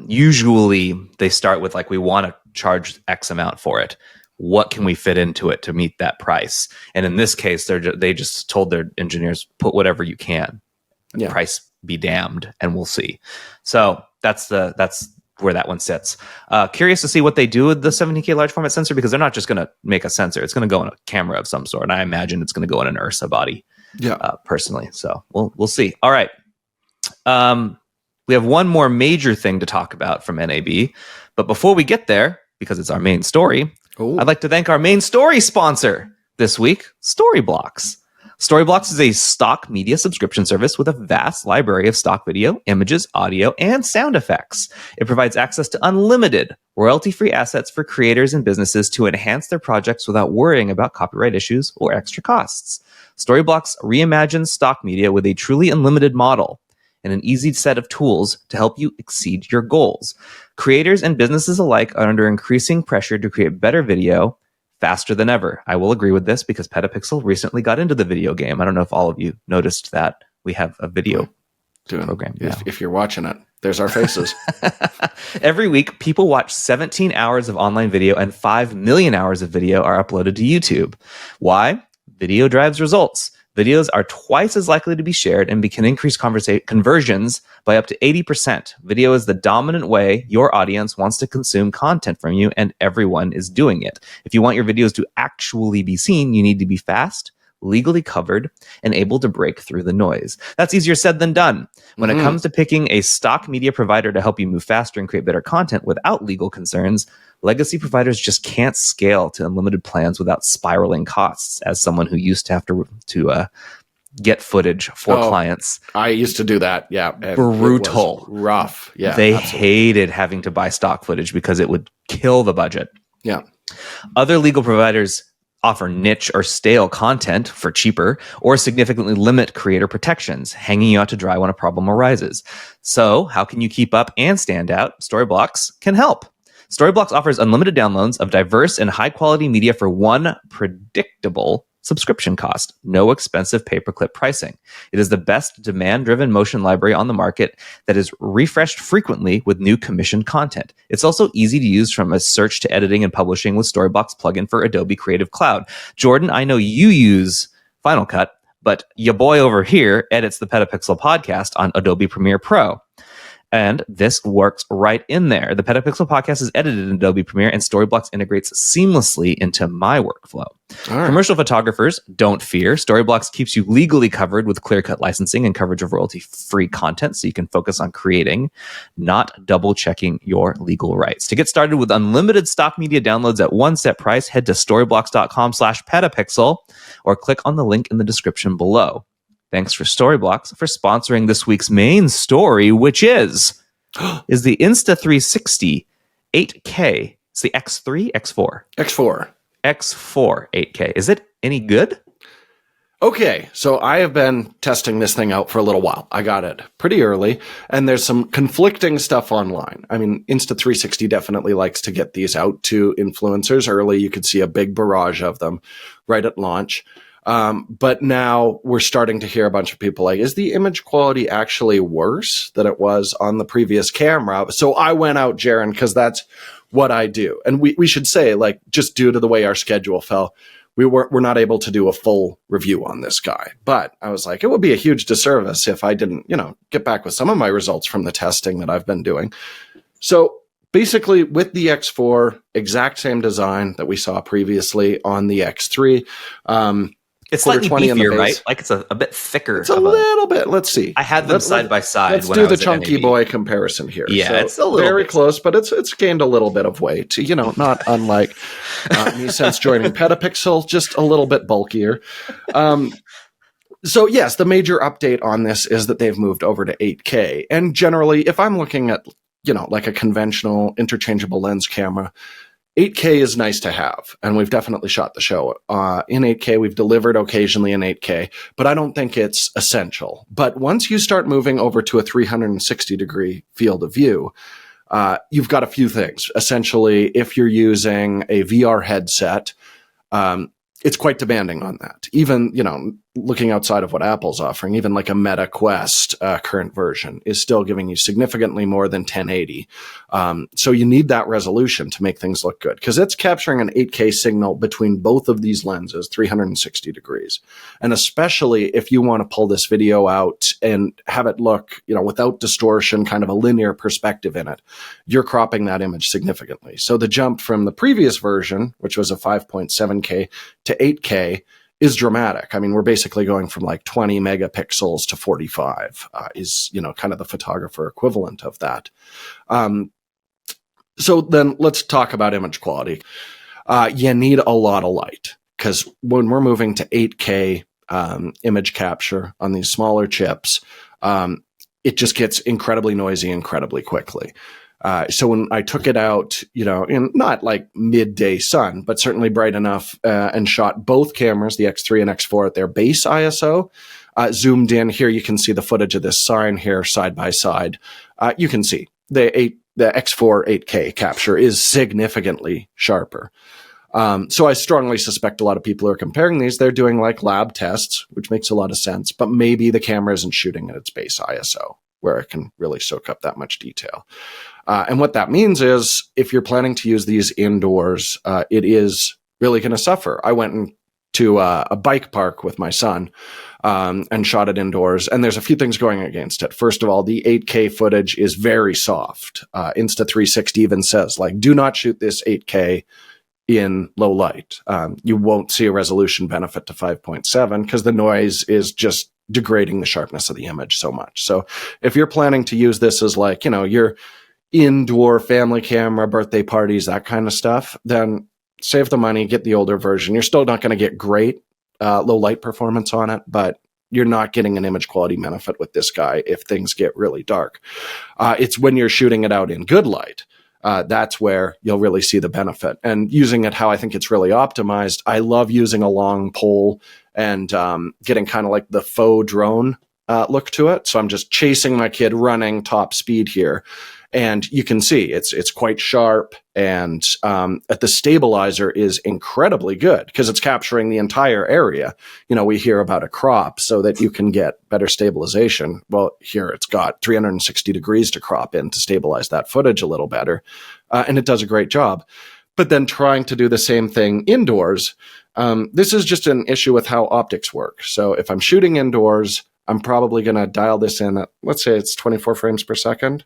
[SPEAKER 1] Usually they start with like, we want to charge X amount for it. What can we fit into it to meet that price? And in this case, they just told their engineers, put whatever you can. Yeah. Price be damned, and we'll see. So that's where that one sits. Curious to see what they do with the 17K large format sensor, because they're not just going to make a sensor. It's going to go in a camera of some sort. And I imagine it's going to go in an Ursa body. Yeah. Personally. So we'll see. All right. We have one more major thing to talk about from NAB. But before we get there, because it's our main story, I'd like to thank our main story sponsor this week, Storyblocks. Storyblocks is a stock media subscription service with a vast library of stock video, images, audio, and sound effects. It provides access to unlimited, royalty-free assets for creators and businesses to enhance their projects without worrying about copyright issues or extra costs. Storyblocks reimagines stock media with a truly unlimited model. and an easy set of tools to help you exceed your goals. Creators and businesses alike are under increasing pressure to create better video faster than ever. I will agree with this because PetaPixel recently got into the video game. I don't know if all of you noticed that. We have a video program.
[SPEAKER 2] If you're watching it, there's our faces.
[SPEAKER 1] Every week, people watch 17 hours of online video and 5 million hours of video are uploaded to YouTube. Why? Video drives results. Videos are twice as likely to be shared and can increase conversions by up to 80%. Video is the dominant way your audience wants to consume content from you, and everyone is doing it. If you want your videos to actually be seen, you need to be fast, legally covered, and able to break through the noise. That's easier said than done. When it comes to picking a stock media provider to help you move faster and create better content without legal concerns, legacy providers just can't scale to unlimited plans without spiraling costs. As someone who used to have to get footage for clients,
[SPEAKER 2] I used to do that. Yeah,
[SPEAKER 1] brutal,
[SPEAKER 2] rough. Yeah,
[SPEAKER 1] they hated having to buy stock footage because it would kill the budget.
[SPEAKER 2] Yeah,
[SPEAKER 1] other legal providers offer niche or stale content for cheaper, or significantly limit creator protections, hanging you out to dry when a problem arises. So how can you keep up and stand out? Storyblocks can help. Storyblocks offers unlimited downloads of diverse and high-quality media for one predictable subscription cost. No expensive pay-per-clip pricing. It is the best demand-driven motion library on the market that is refreshed frequently with new commissioned content. It's also easy to use from a search to editing and publishing with Storyblocks plugin for Adobe Creative Cloud. Jordan, I know you use Final Cut, but your boy over here edits the PetaPixel podcast on Adobe Premiere Pro. And this works right in there. The PetaPixel podcast is edited in Adobe Premiere, and Storyblocks integrates seamlessly into my workflow. Right. Commercial photographers, don't fear. Storyblocks keeps you legally covered with clear-cut licensing and coverage of royalty-free content, so you can focus on creating, not double-checking your legal rights. To get started with unlimited stock media downloads at one set price, head to storyblocks.com/petapixel or click on the link in the description below. Thanks for Storyblocks for sponsoring this week's main story, which is the Insta360 8K. It's the X3, X4?
[SPEAKER 2] X4.
[SPEAKER 1] X4 8K. Is it any good?
[SPEAKER 2] Okay, so I have been testing this thing out for a little while. I got it pretty early, and there's some conflicting stuff online. I mean, Insta360 definitely likes to get these out to influencers early. You could see a big barrage of them right at launch. But now we're starting to hear a bunch of people like, is the image quality actually worse than it was on the previous camera? So I went out, Jaron, because that's what I do. And we should say, like, just due to the way our schedule fell, we're not able to do a full review on this guy. But I was like, it would be a huge disservice if I didn't, get back with some of my results from the testing that I've been doing. So basically with the X4, exact same design that we saw previously on the X3.
[SPEAKER 1] It's slightly beefier, right? Like it's a bit thicker.
[SPEAKER 2] It's a little bit. Let's see.
[SPEAKER 1] I had them side by side.
[SPEAKER 2] Let's do the chunky boy comparison here.
[SPEAKER 1] Yeah,
[SPEAKER 2] so
[SPEAKER 1] it's a little
[SPEAKER 2] very
[SPEAKER 1] bit
[SPEAKER 2] close, but it's gained a little bit of weight. Not unlike me since joining PetaPixel, just a little bit bulkier. So yes, the major update on this is that they've moved over to 8K. And generally, if I'm looking at like a conventional interchangeable lens camera, 8K is nice to have, and we've definitely shot the show in 8K. We've delivered occasionally in 8K, but I don't think it's essential. But once you start moving over to a 360-degree field of view, you've got a few things. Essentially, if you're using a VR headset, it's quite demanding on that. Even, looking outside of what Apple's offering, even like a Meta Quest current version is still giving you significantly more than 1080. So you need that resolution to make things look good, because it's capturing an 8K signal between both of these lenses, 360 degrees. And especially if you want to pull this video out and have it look, without distortion, kind of a linear perspective in it, you're cropping that image significantly. So the jump from the previous version, which was a 5.7K to 8K, is dramatic. I mean, we're basically going from like 20 megapixels to 45 is, kind of the photographer equivalent of that. So then let's talk about image quality. You need a lot of light, because when we're moving to 8K image capture on these smaller chips, it just gets incredibly noisy incredibly quickly. So when I took it out, in not like midday sun, but certainly bright enough, and shot both cameras, the X3 and X4, at their base ISO, zoomed in here, you can see the footage of this sign here side by side. You can see the X4 8K capture is significantly sharper. So I strongly suspect a lot of people who are comparing these, they're doing like lab tests, which makes a lot of sense, but maybe the camera isn't shooting at its base ISO, where it can really soak up that much detail. And what that means is if you're planning to use these indoors, it is really going to suffer. I went to a bike park with my son and shot it indoors, and there's a few things going against it. First of all, the 8K footage is very soft. Insta360 even says, like, do not shoot this 8K in low light. You won't see a resolution benefit to 5.7 because the noise is just degrading the sharpness of the image so much. So if you're planning to use this as like, your indoor family camera, birthday parties, that kind of stuff, then save the money, get the older version. You're still not going to get great low light performance on it, but you're not getting an image quality benefit with this guy if things get really dark. It's when you're shooting it out in good light. That's where you'll really see the benefit. And using it how I think it's really optimized, I love using a long pole and getting kind of like the faux drone look to it. So I'm just chasing my kid running top speed here. And you can see it's quite sharp, and the stabilizer is incredibly good because it's capturing the entire area. We hear about a crop so that you can get better stabilization. Well, here it's got 360 degrees to crop in to stabilize that footage a little better, and it does a great job. But then trying to do the same thing indoors, this is just an issue with how optics work. So if I'm shooting indoors, I'm probably going to dial this in at, let's say it's 24 frames per second.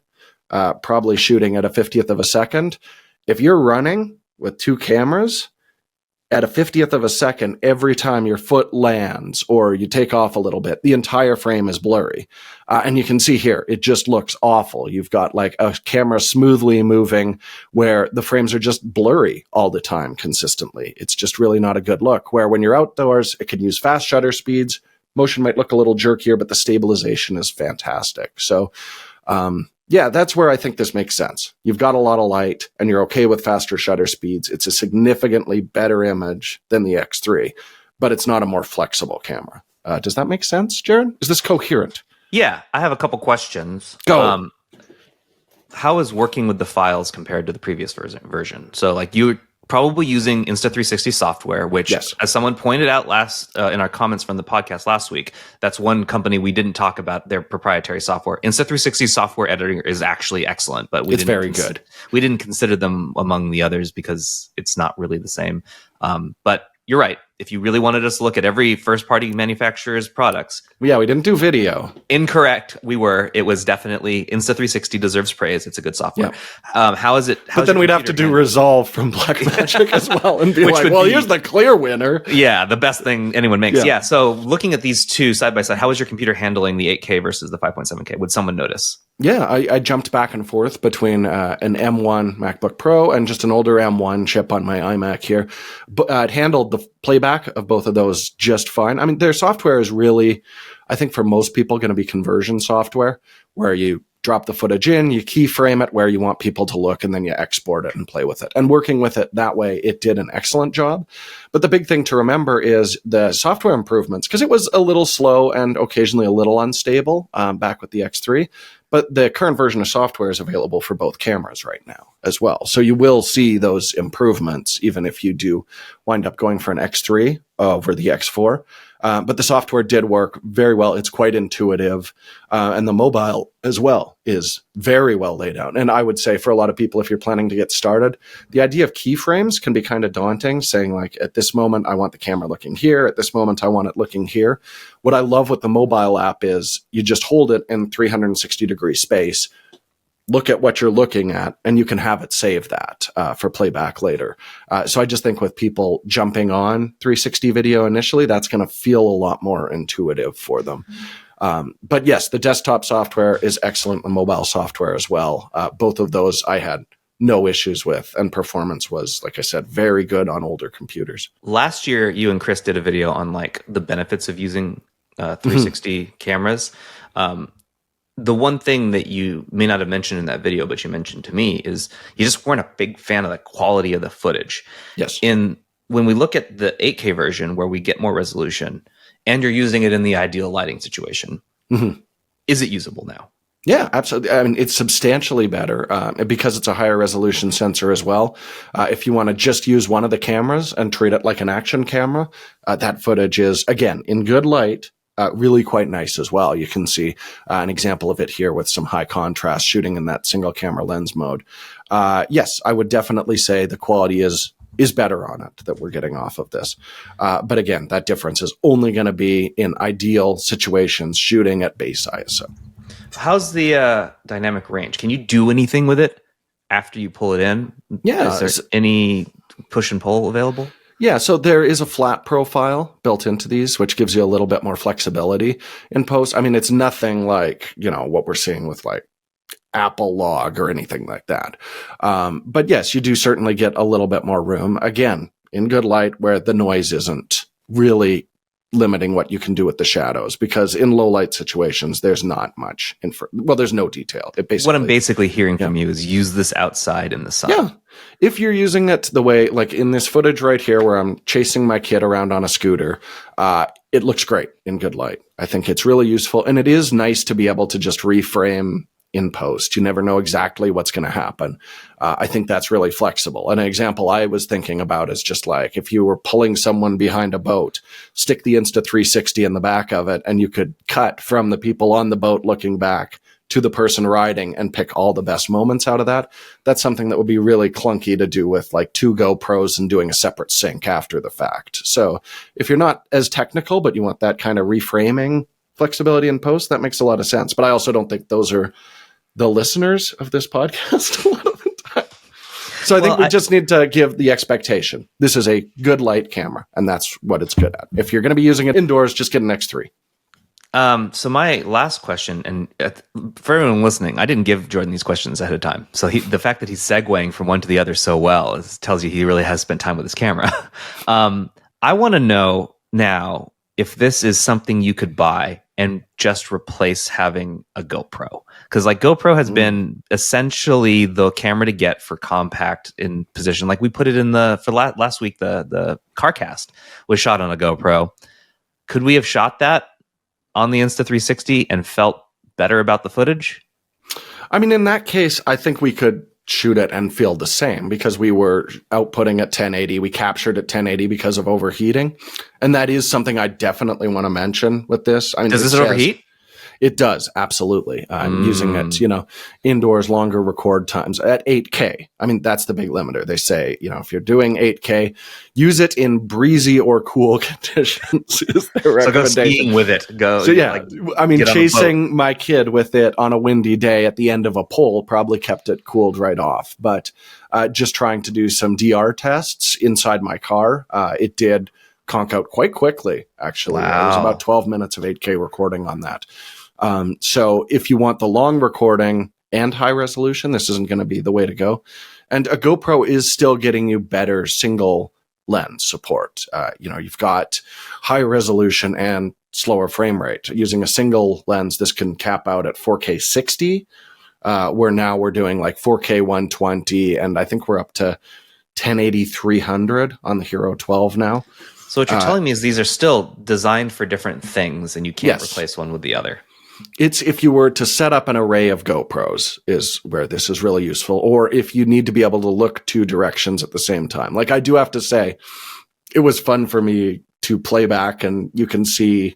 [SPEAKER 2] Probably shooting at a 50th of a second. If you're running with two cameras at a 50th of a second, every time your foot lands or you take off a little bit, the entire frame is blurry. And you can see here, it just looks awful. You've got like a camera smoothly moving where the frames are just blurry all the time consistently. It's just really not a good look. Where when you're outdoors, it can use fast shutter speeds. Motion might look a little jerkier, but the stabilization is fantastic. So, yeah, that's where I think this makes sense. You've got a lot of light and you're okay with faster shutter speeds. It's a significantly better image than the X3, but it's not a more flexible camera. Does that make sense, Jared? Is this coherent?
[SPEAKER 1] Yeah, I have a couple questions.
[SPEAKER 2] Go.
[SPEAKER 1] How is working with the files compared to the previous version? So like you probably using Insta360 software, which, yes, as someone pointed out last in our comments from the podcast last week, that's one company we didn't talk about their proprietary software. Insta360 software editor is actually excellent, but it's very good. We didn't consider them among the others because it's not really the same. But you're right. If you really wanted us to look at every first-party manufacturer's products.
[SPEAKER 2] Yeah, we didn't do video.
[SPEAKER 1] Incorrect. We were. It was definitely Insta360 deserves praise. It's a good software. Yeah. How is it?
[SPEAKER 2] But then we'd have to do Resolve from Blackmagic as well and be like, well, here's the clear winner.
[SPEAKER 1] Yeah, the best thing anyone makes. Yeah. So looking at these two side by side, how is your computer handling the 8K versus the 5.7K? Would someone notice?
[SPEAKER 2] Yeah, I jumped back and forth between an M1 MacBook Pro and just an older M1 chip on my iMac here. But it handled the playback of both of those just fine. I mean, their software is really, I think for most people, going to be conversion software where you drop the footage in, you keyframe it where you want people to look, and then you export it and play with it. And working with it that way, it did an excellent job. But the big thing to remember is the software improvements, because it was a little slow and occasionally a little unstable back with the X3. But the current version of software is available for both cameras right now as well. So you will see those improvements, even if you do wind up going for an X3 over the X4. But the software did work very well. It's quite intuitive. And the mobile as well is very well laid out. And I would say for a lot of people, if you're planning to get started, the idea of keyframes can be kind of daunting, saying like, at this moment, I want the camera looking here. At this moment, I want it looking here. What I love with the mobile app is you just hold it in 360-degree space, look at what you're looking at, and you can have it save that for playback later. So I just think with people jumping on 360 video initially, that's going to feel a lot more intuitive for them. But yes, the desktop software is excellent, the mobile software as well. Both of those I had no issues with, and performance was, like I said, very good on older computers.
[SPEAKER 1] Last year, you and Chris did a video on like the benefits of using 360 cameras. The one thing that you may not have mentioned in that video, but you mentioned to me, is you just weren't a big fan of the quality of the footage.
[SPEAKER 2] Yes.
[SPEAKER 1] When we look at the 8K version where we get more resolution, and you're using it in the ideal lighting situation.
[SPEAKER 2] Mm-hmm.
[SPEAKER 1] Is it usable now?
[SPEAKER 2] Yeah, absolutely. I mean, it's substantially better because it's a higher resolution sensor as well. If you want to just use one of the cameras and treat it like an action camera, that footage is, again, in good light, really quite nice as well. You can see an example of it here with some high contrast shooting in that single camera lens mode. Yes, I would definitely say the quality is better on it that we're getting off of this. But again, that difference is only going to be in ideal situations shooting at base ISO.
[SPEAKER 1] How's the dynamic range? Can you do anything with it after you pull it in?
[SPEAKER 2] Yeah.
[SPEAKER 1] Is there any push and pull available?
[SPEAKER 2] Yeah, so there is a flat profile built into these, which gives you a little bit more flexibility in post. I mean, it's nothing like, what we're seeing with like Apple Log or anything like that. But yes, you do certainly get a little bit more room, again, in good light where the noise isn't really limiting what you can do with the shadows, because in low light situations, there's not much there's no detail.
[SPEAKER 1] What I'm basically hearing from you is use this outside in the sun.
[SPEAKER 2] Yeah. If you're using it the way, like in this footage right here, where I'm chasing my kid around on a scooter, it looks great in good light. I think it's really useful. And it is nice to be able to just reframe in post. You never know exactly what's going to happen. I think that's really flexible. An example I was thinking about is just like if you were pulling someone behind a boat, stick the Insta360 in the back of it, and you could cut from the people on the boat looking back to the person riding and pick all the best moments out of that. That's something that would be really clunky to do with like 2 GoPros and doing a separate sync after the fact. So if you're not as technical, but you want that kind of reframing flexibility in post, that makes a lot of sense. But I also don't think those are the listeners of this podcast a lot of the time. So I think we just need to give the expectation. This is a good light camera, and that's what it's good at. If you're going to be using it indoors, just get an X3.
[SPEAKER 1] So my last question, and for everyone listening, I didn't give Jordan these questions ahead of time. So the fact that he's segueing from one to the other so well tells you he really has spent time with his camera. I want to know now if this is something you could buy and just replace having a GoPro. Because like GoPro has been essentially the camera to get for compact in position. Like we put it in last week, the CarCast was shot on a GoPro. Could we have shot that on the Insta360 and felt better about the footage?
[SPEAKER 2] I mean, in that case, I think we could shoot it and feel the same because we were outputting at 1080. We captured at 1080 because of overheating. And that is something I definitely want to mention with this. I mean,
[SPEAKER 1] does this overheat?
[SPEAKER 2] It does, absolutely. I'm using it, indoors, longer record times at 8K. I mean, that's the big limiter. They say, if you're doing 8K, use it in breezy or cool conditions is their recommendation.
[SPEAKER 1] So go skiing with it.
[SPEAKER 2] Chasing my kid with it on a windy day at the end of a pole probably kept it cooled right off. But just trying to do some DR tests inside my car, it did conk out quite quickly, actually. Wow. It was about 12 minutes of 8K recording on that. So if you want the long recording and high resolution, this isn't going to be the way to go. And a GoPro is still getting you better single lens support. You've got high resolution and slower frame rate. Using a single lens, this can cap out at 4K 60, where now we're doing like 4K 120, and I think we're up to 1080 300 on the Hero 12 now.
[SPEAKER 1] So what you're telling me is these are still designed for different things, and you can't replace one with the other.
[SPEAKER 2] It's if you were to set up an array of GoPros is where this is really useful, or if you need to be able to look 2 directions at the same time. Like I do have to say, it was fun for me to play back, and you can see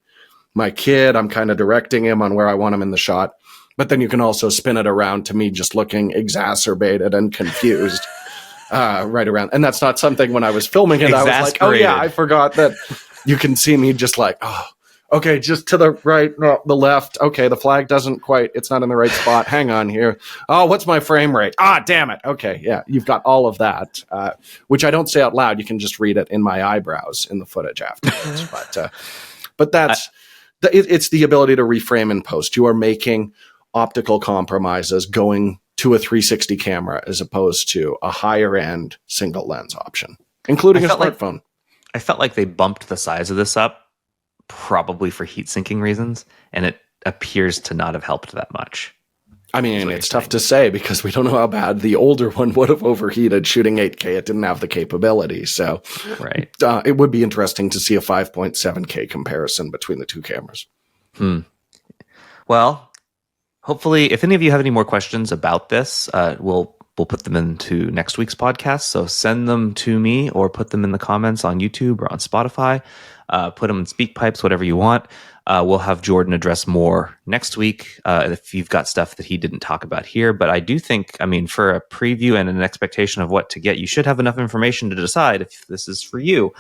[SPEAKER 2] my kid. I'm kind of directing him on where I want him in the shot, but then you can also spin it around to me just looking exacerbated and confused. Right around. And that's not something when I was filming it, I was like, oh yeah, I forgot that you can see me just like, oh, okay, just to the right, no, the left. Okay, the flag it's not in the right spot. Hang on here. Oh, what's my frame rate? Damn it. Okay, yeah, you've got all of that, which I don't say out loud. You can just read it in my eyebrows in the footage afterwards. But that's, it's the ability to reframe in post. You are making optical compromises going to a 360 camera as opposed to a higher end single lens option, including a smartphone.
[SPEAKER 1] I felt like they bumped the size of this up probably for heat sinking reasons, and it appears to not have helped that much.
[SPEAKER 2] I mean, it's tough to say because we don't know how bad the older one would have overheated shooting 8K. It didn't have the capability. So
[SPEAKER 1] right.
[SPEAKER 2] It would be interesting to see a 5.7K comparison between the two cameras.
[SPEAKER 1] Well, hopefully, if any of you have any more questions about this, we'll put them into next week's podcast. So send them to me or put them in the comments on YouTube or on Spotify. Put them in SpeakPipes, whatever you want. We'll have Jordan address more next week if you've got stuff that he didn't talk about here. But I do think, I mean, for a preview and an expectation of what to get, you should have enough information to decide if this is for you.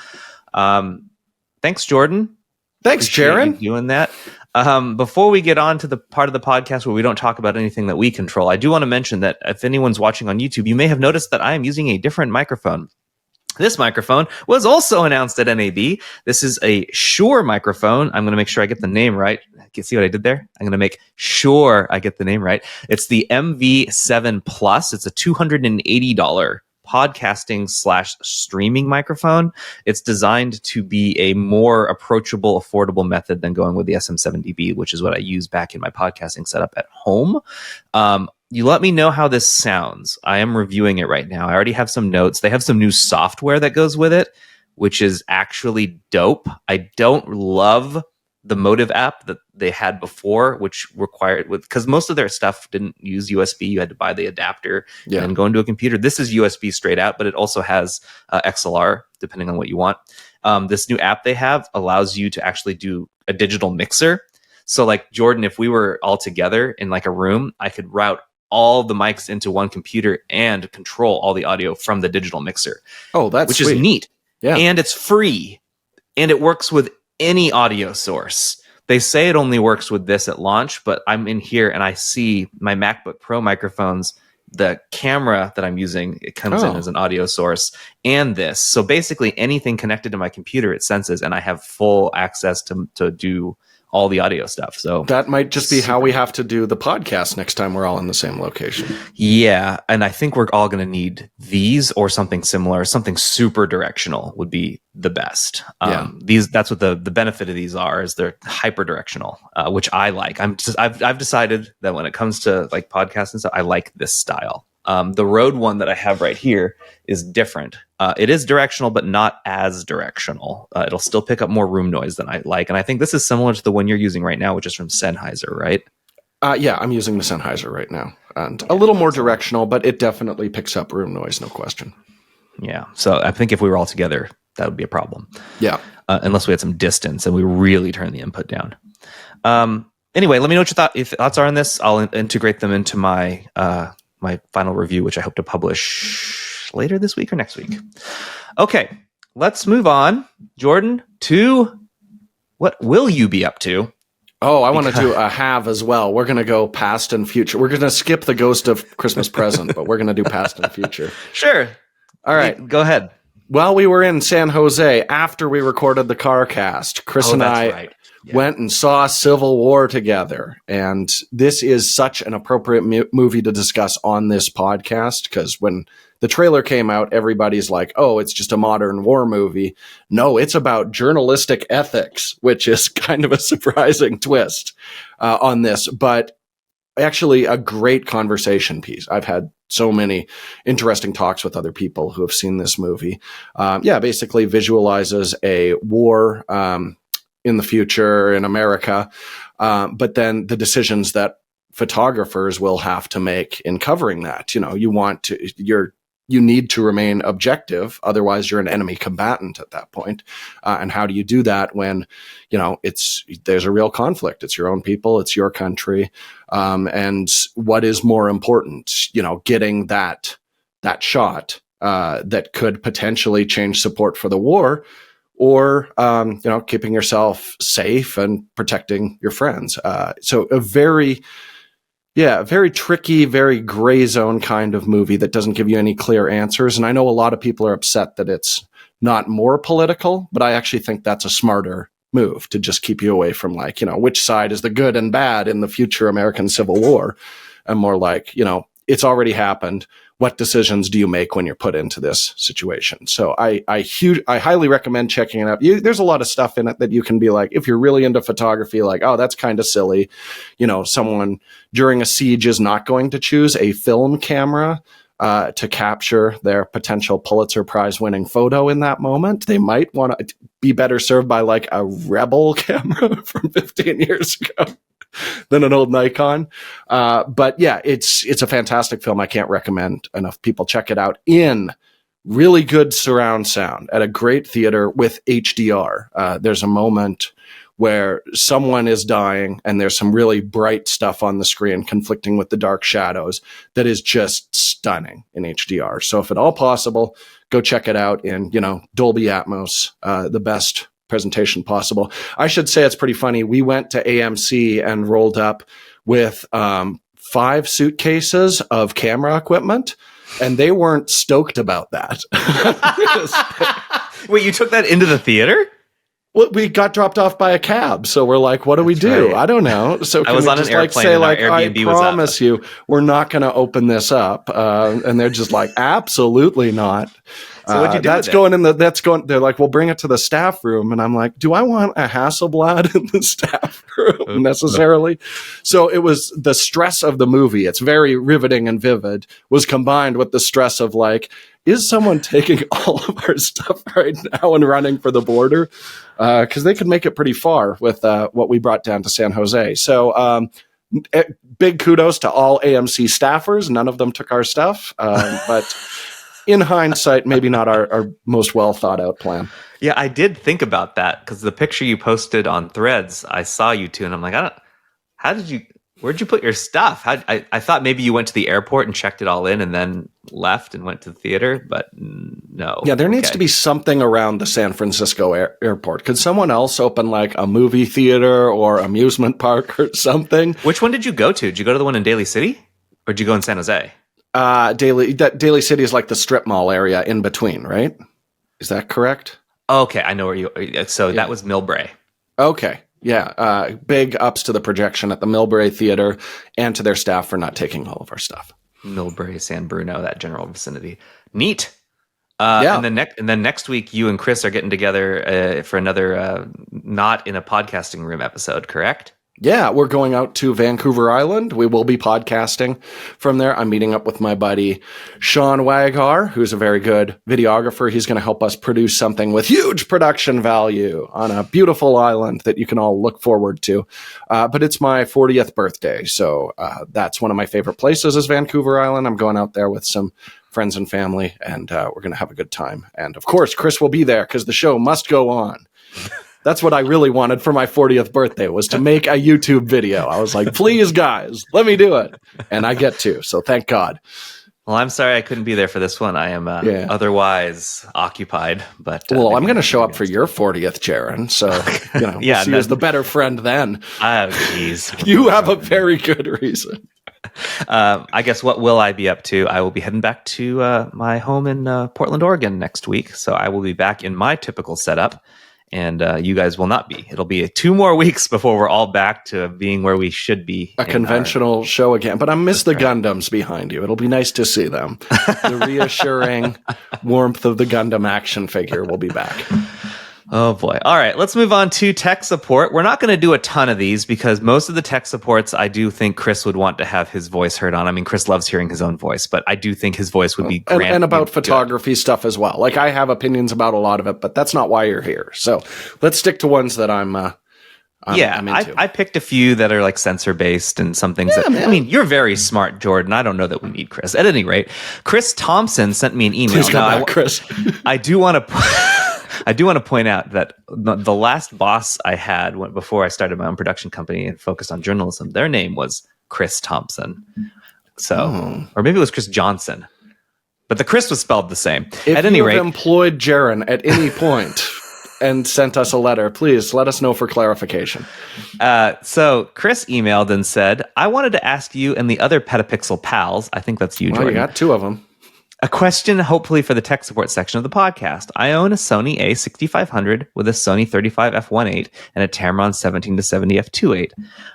[SPEAKER 1] Thanks, Jordan.
[SPEAKER 2] Thanks, Jaron.
[SPEAKER 1] Doing that. Before we get on to the part of the podcast where we don't talk about anything that we control, I do want to mention that if anyone's watching on YouTube, you may have noticed that I am using a different microphone. This microphone was also announced at NAB. This is a Shure microphone. I'm going to make sure I get the name right. See what I did there? I'm going to make sure I get the name right. It's the MV7 Plus. It's a $280 podcasting / streaming microphone. It's designed to be a more approachable, affordable method than going with the SM7DB, which is what I use back in my podcasting setup at home. You let me know how this sounds. I am reviewing it right now. I already have some notes. They have some new software that goes with it, which is actually dope. I don't love the Motive app that they had before, which required, because most of their stuff didn't use USB. You had to buy the adapter and then go into a computer. This is USB straight out, but it also has XLR, depending on what you want. This new app they have allows you to actually do a digital mixer. So like Jordan, if we were all together in like a room, I could route all the mics into one computer and control all the audio from the digital mixer.
[SPEAKER 2] Oh, that's
[SPEAKER 1] which
[SPEAKER 2] sweet.
[SPEAKER 1] Is neat.
[SPEAKER 2] Yeah.
[SPEAKER 1] And it's free. And it works with any audio source. They say it only works with this at launch, but I'm in here and I see my MacBook Pro microphones, the camera that I'm using, it comes in as an audio source, and this. So basically anything connected to my computer, it senses, and I have full access to do all the audio stuff. So
[SPEAKER 2] that might just be how we have to do the podcast next time we're all in the same location.
[SPEAKER 1] Yeah. And I think we're all going to need these or something similar. Something super directional would be the best. That's what the benefit of these are, is they're hyper directional, which I like. I've decided that when it comes to like podcasts and stuff, I like this style. The Rode one that I have right here is different. It is directional, but not as directional. It'll still pick up more room noise than I like. And I think this is similar to the one you're using right now, which is from Sennheiser, right?
[SPEAKER 2] Yeah, I'm using the Sennheiser right now. And a little more directional, but it definitely picks up room noise, no question.
[SPEAKER 1] Yeah. So I think if we were all together, that would be a problem.
[SPEAKER 2] Yeah.
[SPEAKER 1] Unless we had some distance and we really turn the input down. Anyway, let me know what your thoughts are on this. I'll integrate them into my my final review, which I hope to publish later this week or next week. Okay, let's move on, Jordan, to what will you be up to?
[SPEAKER 2] Oh, I want to do a have as well. We're going to go past and future. We're going to skip the ghost of Christmas present, but we're going to do past and future.
[SPEAKER 1] Sure.
[SPEAKER 2] All right.
[SPEAKER 1] Go ahead.
[SPEAKER 2] While we were in San Jose, after we recorded the CarCast, Chris and I went and saw Civil War together. And this is such an appropriate movie to discuss on this podcast, because when the trailer came out, everybody's like, oh, it's just a modern war movie. No, it's about journalistic ethics, which is kind of a surprising twist on this, but actually a great conversation piece. I've had so many interesting talks with other people who have seen this movie. Basically visualizes a war in the future in America, but then the decisions that photographers will have to make in covering that. You know, you need to remain objective, otherwise you're an enemy combatant at that point. And how do you do that when, you know, there's a real conflict? It's your own people, it's your country, and what is more important? You know, getting that shot that could potentially change support for the war, or keeping yourself safe and protecting your friends. So a very tricky, very gray zone kind of movie that doesn't give you any clear answers. And I know a lot of people are upset that it's not more political, but I actually think that's a smarter move, to just keep you away from like, you know, which side is the good and bad in the future American Civil War, and more like, you know, it's already happened. what decisions do you make when you're put into this situation? So I highly recommend checking it out. There's a lot of stuff in it that you can be like, if you're really into photography, like, oh, that's kind of silly. Someone during a siege is not going to choose a film camera to capture their potential Pulitzer Prize winning photo in that moment. They might want to be better served by like a Rebel camera from 15 years ago than an old Nikon. But yeah, it's a fantastic film. I can't recommend enough people check it out in really good surround sound at a great theater with HDR. There's a moment where someone is dying and there's some really bright stuff on the screen conflicting with the dark shadows that is just stunning in HDR. So if at all possible, go check it out in, Dolby Atmos, the best presentation possible. I should say it's pretty funny. We went to AMC and rolled up with 5 suitcases of camera equipment, and they weren't stoked about that.
[SPEAKER 1] Wait, you took that into the theater?
[SPEAKER 2] Well, we got dropped off by a cab, so we're like, "What do we do?"
[SPEAKER 1] Right.
[SPEAKER 2] I don't know. So
[SPEAKER 1] I was on an airplane, and our Airbnb was up.
[SPEAKER 2] I promise you, we're not going to open this up, and they're just like, "Absolutely not."
[SPEAKER 1] So what'd you do?
[SPEAKER 2] They're like, "We'll bring it to the staff room," and I'm like, "Do I want a Hasselblad in the staff room necessarily?" So it was the stress of the movie. It's very riveting and vivid. Was combined with the stress of like, is someone taking all of our stuff right now and running for the border? Because they could make it pretty far with what we brought down to San Jose. So big kudos to all AMC staffers. None of them took our stuff. But in hindsight, maybe not our most well thought out plan.
[SPEAKER 1] Yeah, I did think about that because the picture you posted on Threads, I saw you two, and I'm like, where'd you put your stuff? I thought maybe you went to the airport and checked it all in and then left and went to the theater, but no.
[SPEAKER 2] Yeah, there needs to be something around the San Francisco airport. Could someone else open like a movie theater or amusement park or something?
[SPEAKER 1] Which one did you go to? Did you go to the one in Daly City or did you go in San Jose?
[SPEAKER 2] Daly City is like the strip mall area in between, right? Is that correct?
[SPEAKER 1] Okay, I know where you. So yeah. That was Millbrae.
[SPEAKER 2] Okay, yeah. Big ups to the projection at the Millbrae Theater and to their staff for not taking all of our stuff.
[SPEAKER 1] Millbrae, San Bruno, that general vicinity. Neat.
[SPEAKER 2] Yeah.
[SPEAKER 1] And then next week, you and Chris are getting together for another not in a podcasting room episode, correct?
[SPEAKER 2] Yeah, we're going out to Vancouver Island. We will be podcasting from there. I'm meeting up with my buddy Sean Waghar, who's a very good videographer. He's going to help us produce something with huge production value on a beautiful island that you can all look forward to. But it's my 40th birthday, so that's one of my favorite places is Vancouver Island. I'm going out there with some friends and family, and we're going to have a good time. And, of course, Chris will be there because the show must go on. That's what I really wanted for my 40th birthday, was to make a YouTube video. I was like, please, guys, let me do it. And I get to, so thank God.
[SPEAKER 1] Well, I'm sorry I couldn't be there for this one. I am otherwise occupied. But
[SPEAKER 2] well, I'm going to show up for your 40th, Jaron. So,
[SPEAKER 1] yeah,
[SPEAKER 2] she is the better friend then.
[SPEAKER 1] Oh, geez.
[SPEAKER 2] You have a very good reason.
[SPEAKER 1] I guess what will I be up to? I will be heading back to my home in Portland, Oregon next week. So I will be back in my typical setup. And you guys will not be. It'll be 2 more weeks before we're all back to being where we should be.
[SPEAKER 2] A conventional show again. But I miss the Gundams behind you. It'll be nice to see them. The reassuring warmth of the Gundam action figure will be back.
[SPEAKER 1] Oh, boy. All right, let's move on to tech support. We're not going to do a ton of these because most of the tech supports, I do think Chris would want to have his voice heard on. I mean, Chris loves hearing his own voice, but I do think his voice would be great.
[SPEAKER 2] And about photography stuff as well. Like, I have opinions about a lot of it, but that's not why you're here. So let's stick to ones that I'm into.
[SPEAKER 1] I picked a few that are like sensor-based and some things I mean, you're very smart, Jordan. I don't know that we need Chris. At any rate, Chris Thompson sent me an email.
[SPEAKER 2] Please come back, Chris.
[SPEAKER 1] I do want to point out that the last boss I had before I started my own production company and focused on journalism, their name was Chris Thompson. So, or maybe it was Chris Johnson, but the Chris was spelled the same.
[SPEAKER 2] If
[SPEAKER 1] at any rate,
[SPEAKER 2] employed Jaron at any point and sent us a letter, please let us know for clarification.
[SPEAKER 1] So Chris emailed and said, I wanted to ask you and the other PetaPixel pals, I think that's you, Jordan.
[SPEAKER 2] Well, you got 2 of them.
[SPEAKER 1] A question, hopefully, for the tech support section of the podcast. I own a Sony A6500 with a Sony 35 f1.8 and a Tamron 17-70 f2.8.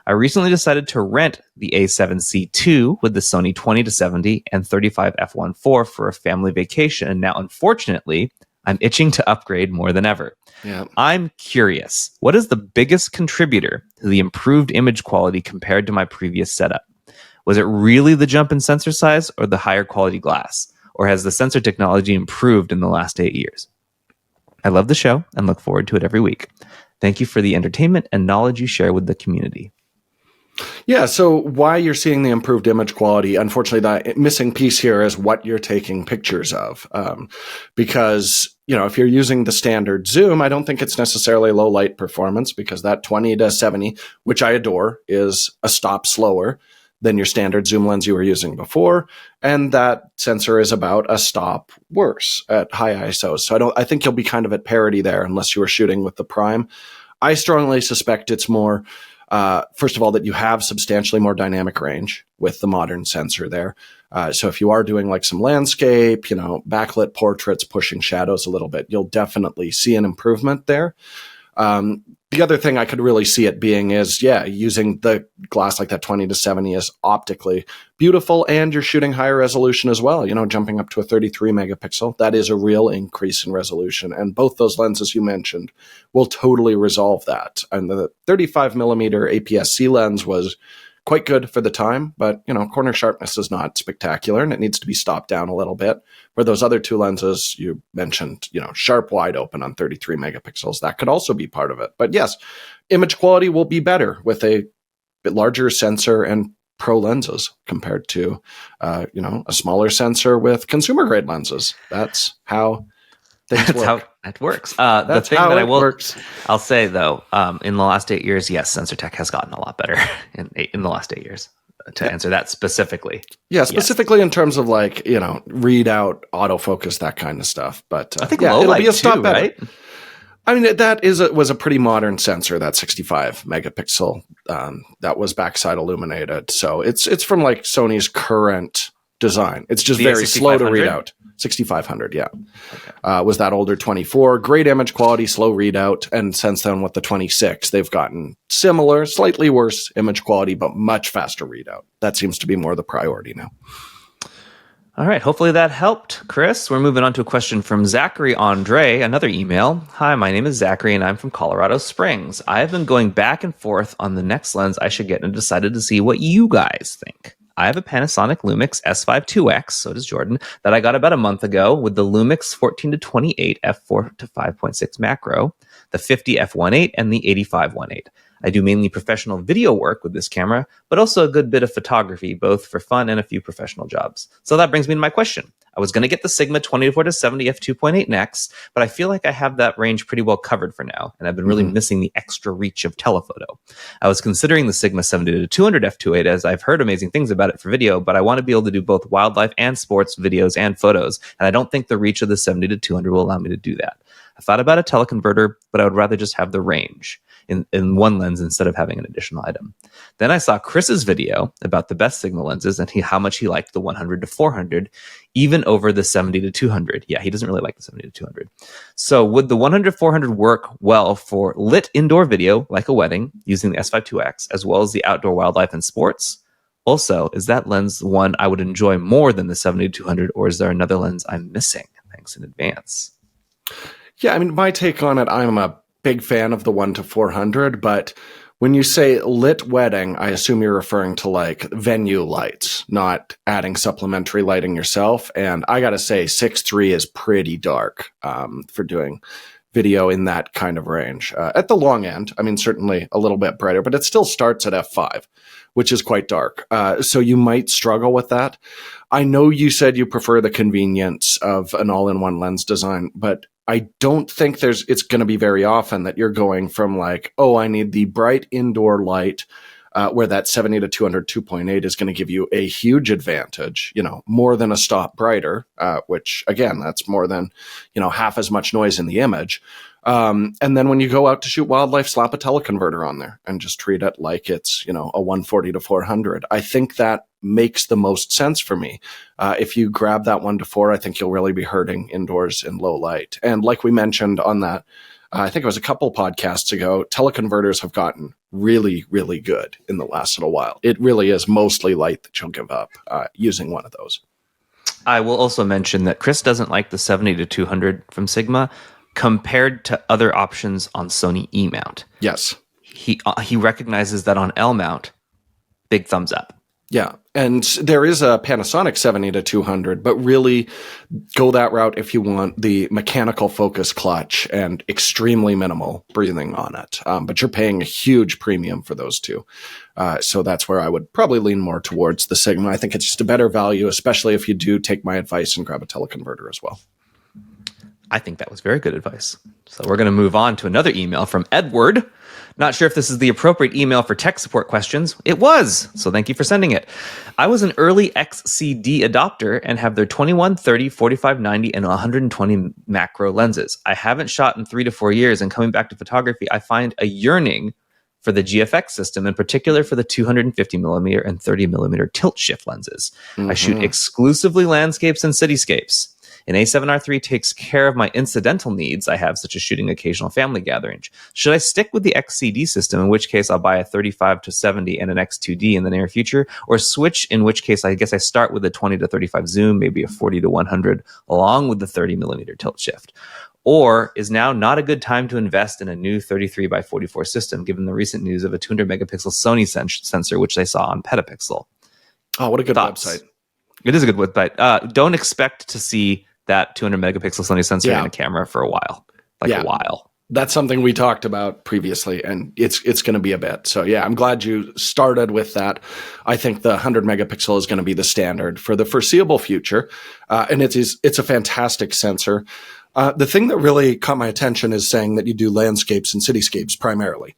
[SPEAKER 1] I recently decided to rent the A7C II with the Sony 20-70 and 35 f1.4 for a family vacation, and now, unfortunately, I'm itching to upgrade more than ever.
[SPEAKER 2] Yeah.
[SPEAKER 1] I'm curious, what is the biggest contributor to the improved image quality compared to my previous setup? Was it really the jump in sensor size or the higher quality glass? Or has the sensor technology improved in the last 8 years? I love the show and look forward to it every week. Thank you for the entertainment and knowledge you share with the community.
[SPEAKER 2] Yeah, so why you're seeing the improved image quality, unfortunately, that missing piece here is what you're taking pictures of. Because, if you're using the standard zoom, I don't think it's necessarily low light performance, because that 20-70, which I adore, is a stop slower than your standard zoom lens you were using before, and that sensor is about a stop worse at high ISOs. So I think you'll be kind of at parity there unless you were shooting with the prime. I strongly suspect it's more, first of all, that you have substantially more dynamic range with the modern sensor there. So if you are doing like some landscape, backlit portraits, pushing shadows a little bit, you'll definitely see an improvement there. The other thing I could really see it being is, using the glass like that 20-70 is optically beautiful, and you're shooting higher resolution as well, jumping up to a 33 megapixel. That is a real increase in resolution. And both those lenses you mentioned will totally resolve that. And the 35 millimeter APS-C lens was quite good for the time, but corner sharpness is not spectacular, and it needs to be stopped down a little bit. Where those other two lenses you mentioned, sharp wide open on 33 megapixels, that could also be part of it. But yes, image quality will be better with a bit larger sensor and pro lenses compared to a smaller sensor with consumer grade lenses. That's how things work.
[SPEAKER 1] How it works.
[SPEAKER 2] That's how it works.
[SPEAKER 1] I'll say though, in the last 8 years, yes, sensor tech has gotten a lot better in the last 8 years. To answer that specifically,
[SPEAKER 2] specifically in terms of readout, autofocus, that kind of stuff. But
[SPEAKER 1] I think low
[SPEAKER 2] it'll
[SPEAKER 1] light
[SPEAKER 2] be a stop better.
[SPEAKER 1] Right?
[SPEAKER 2] I mean, was a pretty modern sensor, that 65 megapixel that was backside illuminated. So it's from Sony's current design. It's just very slow to read out. 6500, yeah. Okay. Was that older 24? Great image quality, slow readout. And since then, with the 26, they've gotten similar, slightly worse image quality, but much faster readout. That seems to be more the priority now.
[SPEAKER 1] All right. Hopefully that helped, Chris. We're moving on to a question from Zachary Andre, another email. Hi, my name is Zachary, and I'm from Colorado Springs. I have been going back and forth on the next lens I should get and decided to see what you guys think. I have a Panasonic Lumix S5 2X, so does Jordan, that I got about a month ago with the Lumix 14-28 f4 to 5.6 macro, the 50 f1.8, and the 85 1.8. I do mainly professional video work with this camera, but also a good bit of photography, both for fun and a few professional jobs. So that brings me to my question. I was going to get the Sigma 24-70 f2.8 next, but I feel like I have that range pretty well covered for now, and I've been really missing the extra reach of telephoto. I was considering the Sigma 70-200 f2.8 as I've heard amazing things about it for video, but I want to be able to do both wildlife and sports videos and photos, and I don't think the reach of the 70-200 will allow me to do that. I thought about a teleconverter, but I would rather just have the range in one lens instead of having an additional item. Then I saw Chris's video about the best Sigma lenses and how much he liked the 100-400, even over the 70-200. Yeah, he doesn't really like the 70-200. So would the 100-400 work well for lit indoor video, like a wedding, using the S5 2X, as well as the outdoor wildlife and sports? Also, is that lens the one I would enjoy more than the 70-200, or is there another lens I'm missing? Thanks in advance.
[SPEAKER 2] Yeah, I mean, my take on it, I'm a big fan of the 1-400, but when you say lit wedding, I assume you're referring to venue lights, not adding supplementary lighting yourself. And I got to say, 6.3 is pretty dark for doing video in that kind of range. At the long end, I mean, certainly a little bit brighter, but it still starts at f5, which is quite dark. So you might struggle with that. I know you said you prefer the convenience of an all-in-one lens design, but I don't think it's going to be very often that you're going from I need the bright indoor light, where that 70-200 2.8 is going to give you a huge advantage, more than a stop brighter, which again, that's more than, half as much noise in the image. And then when you go out to shoot wildlife, slap a teleconverter on there and just treat it like it's, a 140 to 400. I think that makes the most sense for me. If you grab that 1:4, I think you'll really be hurting indoors in low light. And like we mentioned on that, I think it was a couple podcasts ago, teleconverters have gotten really, really good in the last little while. It really is mostly light that you'll give up using one of those.
[SPEAKER 1] I will also mention that Chris doesn't like the 70 to 200 from Sigma compared to other options on Sony E-mount.
[SPEAKER 2] Yes.
[SPEAKER 1] He recognizes that on L-mount, big thumbs up.
[SPEAKER 2] Yeah, and there is a Panasonic 70 to 200, but really go that route if you want the mechanical focus clutch and extremely minimal breathing on it. But you're paying a huge premium for those two. So that's where I would probably lean more towards the Sigma. I think it's just a better value, especially if you do take my advice and grab a teleconverter as well.
[SPEAKER 1] I think that was very good advice. So we're going to move on to another email from Edward. Not sure if this is the appropriate email for tech support questions. It was, so thank you for sending it. I was an early XCD adopter and have their 21, 30, 45, 90, and 120 macro lenses. I haven't shot in 3 to 4 years, and coming back to photography, I find a yearning for the GFX system, in particular for the 250mm and 30mm tilt shift lenses. I shoot exclusively landscapes and cityscapes. An A7R III takes care of my incidental needs I have, such as shooting occasional family gatherings. Should I stick with the XCD system, in which case I'll buy a 35 to 70 and an X2D in the near future, or switch, in which case I guess I start with a 20 to 35 zoom, maybe a 40 to 100, along with the 30mm tilt shift? Or is now not a good time to invest in a new 33 by 44 system, given the recent news of a 200 megapixel Sony sensor, which I saw on PetaPixel?
[SPEAKER 2] Oh, what a good
[SPEAKER 1] Thoughts?
[SPEAKER 2] website.
[SPEAKER 1] It is a good website. Don't expect to see that 200 megapixel Sony sensor in a camera for a while, a while.
[SPEAKER 2] That's something we talked about previously, and it's going to be a bit. So yeah, I'm glad you started with that. I think the 100 megapixel is going to be the standard for the foreseeable future, and it's a fantastic sensor. The thing that really caught my attention is saying that you do landscapes and cityscapes primarily.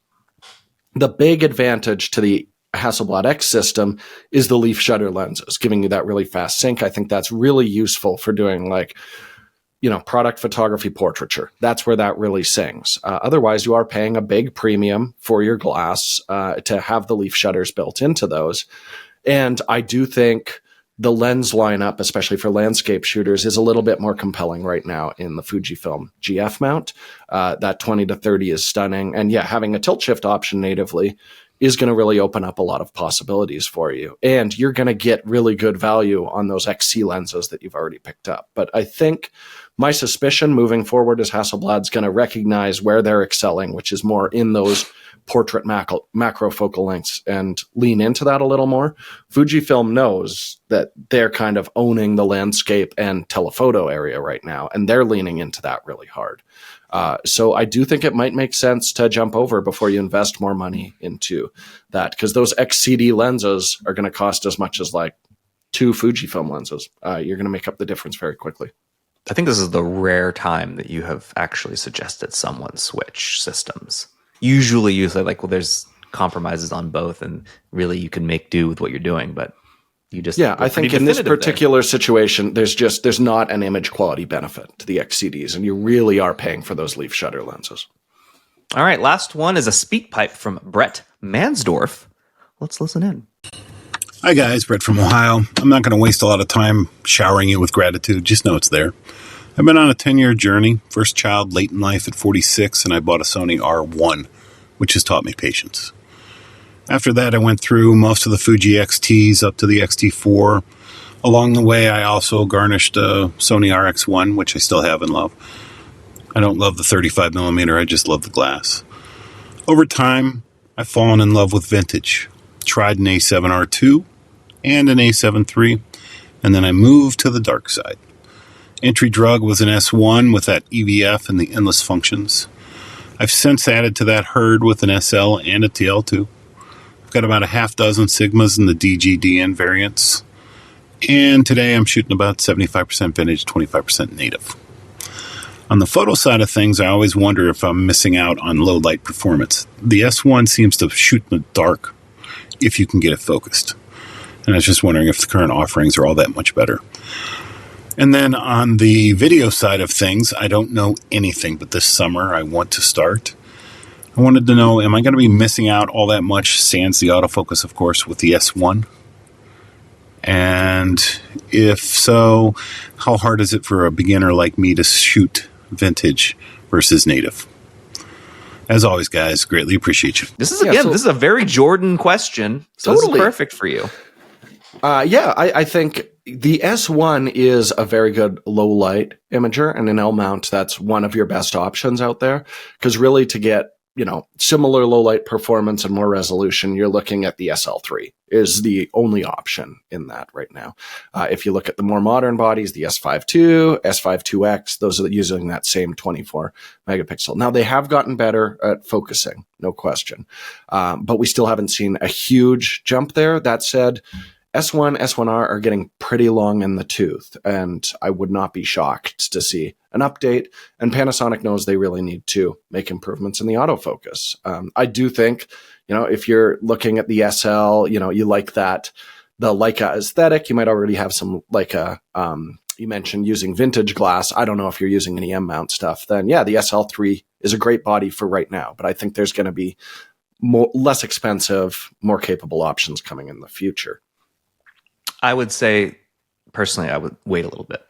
[SPEAKER 2] The big advantage to the Hasselblad X system is the leaf shutter lenses, giving you that really fast sync. I think that's really useful for doing product photography portraiture. That's where that really sings. Otherwise, you are paying a big premium for your glass to have the leaf shutters built into those. And I do think the lens lineup, especially for landscape shooters, is a little bit more compelling right now in the Fujifilm GF mount. That 20 to 30 is stunning. And yeah, having a tilt shift option natively is going to really open up a lot of possibilities for you. And you're going to get really good value on those XC lenses that you've already picked up. But I think my suspicion moving forward is Hasselblad's going to recognize where they're excelling, which is more in those portrait macro focal lengths, and lean into that a little more. Fujifilm knows that they're kind of owning the landscape and telephoto area right now, and they're leaning into that really hard. So I do think it might make sense to jump over before you invest more money into that, because those XCD lenses are going to cost as much as 2 Fujifilm lenses. You're going to make up the difference very quickly.
[SPEAKER 1] I think this is the rare time that you have actually suggested someone switch systems. Usually there's compromises on both, and really you can make do with what you're doing, but you just... Yeah,
[SPEAKER 2] I think in this particular situation, there's not an image quality benefit to the XCDs, and you really are paying for those leaf shutter lenses.
[SPEAKER 1] All right, last one is a speak pipe from Brett Mansdorf. Let's listen in.
[SPEAKER 3] Hi guys, Brett from Ohio. I'm not going to waste a lot of time showering you with gratitude. Just know it's there. I've been on a 10-year journey. First child late in life at 46, and I bought a Sony R1, which has taught me patience. After that, I went through most of the Fuji XTs up to the X-T4. Along the way, I also garnished a Sony RX1, which I still have and love. I don't love the 35mm, I just love the glass. Over time, I've fallen in love with vintage. Tried an A7R II and an A7 III, and then I moved to the dark side. Entry drug was an S1 with that EVF and the endless functions. I've since added to that herd with an SL and a TL2. I've got about a half dozen Sigmas in the DGDN variants. And today I'm shooting about 75% vintage, 25% native. On the photo side of things, I always wonder if I'm missing out on low light performance. The S1 seems to shoot in the dark if you can get it focused. And I was just wondering if the current offerings are all that much better. And then on the video side of things, I don't know anything, but this summer I want to start. I wanted to know, am I going to be missing out all that much, sans the autofocus, of course, with the S1? And if so, how hard is it for a beginner like me to shoot vintage versus native? As always, guys, greatly appreciate you.
[SPEAKER 1] This is, this is a very Jordan question. So totally. This is perfect for you.
[SPEAKER 2] I think the S1 is a very good low light imager, and an L mount, that's one of your best options out there. Because really, to get similar low light performance and more resolution, you're looking at the SL3 is the only option in that right now. If you look at the more modern bodies, the S5 II, S5 IIX, those are using that same 24 megapixel. Now, they have gotten better at focusing, no question. But we still haven't seen a huge jump there. That said, S1, S1R are getting pretty long in the tooth, and I would not be shocked to see an update. And Panasonic knows they really need to make improvements in the autofocus. I do think, if you're looking at the SL, you like that, the Leica aesthetic, you might already have some Leica, you mentioned using vintage glass. I don't know if you're using any M-mount stuff. Then, yeah, the SL3 is a great body for right now, but I think there's going to be less expensive, more capable options coming in the future.
[SPEAKER 1] I would say, personally, I would wait a little bit.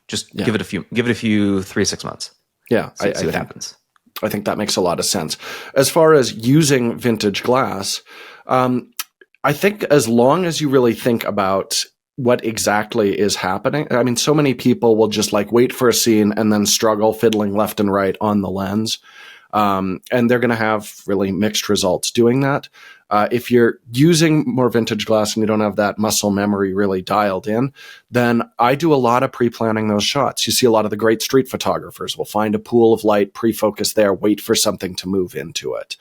[SPEAKER 1] Just give it a few 3-6 months.
[SPEAKER 2] Yeah,
[SPEAKER 1] see what happens.
[SPEAKER 2] I think that makes a lot of sense. As far as using vintage glass, I think as long as you really think about what exactly is happening, I mean, so many people will just wait for a scene and then struggle fiddling left and right on the lens. And they're going to have really mixed results doing that. If you're using more vintage glass and you don't have that muscle memory really dialed in, then I do a lot of pre-planning those shots. You see a lot of the great street photographers will find a pool of light, pre-focus there, wait for something to move into it,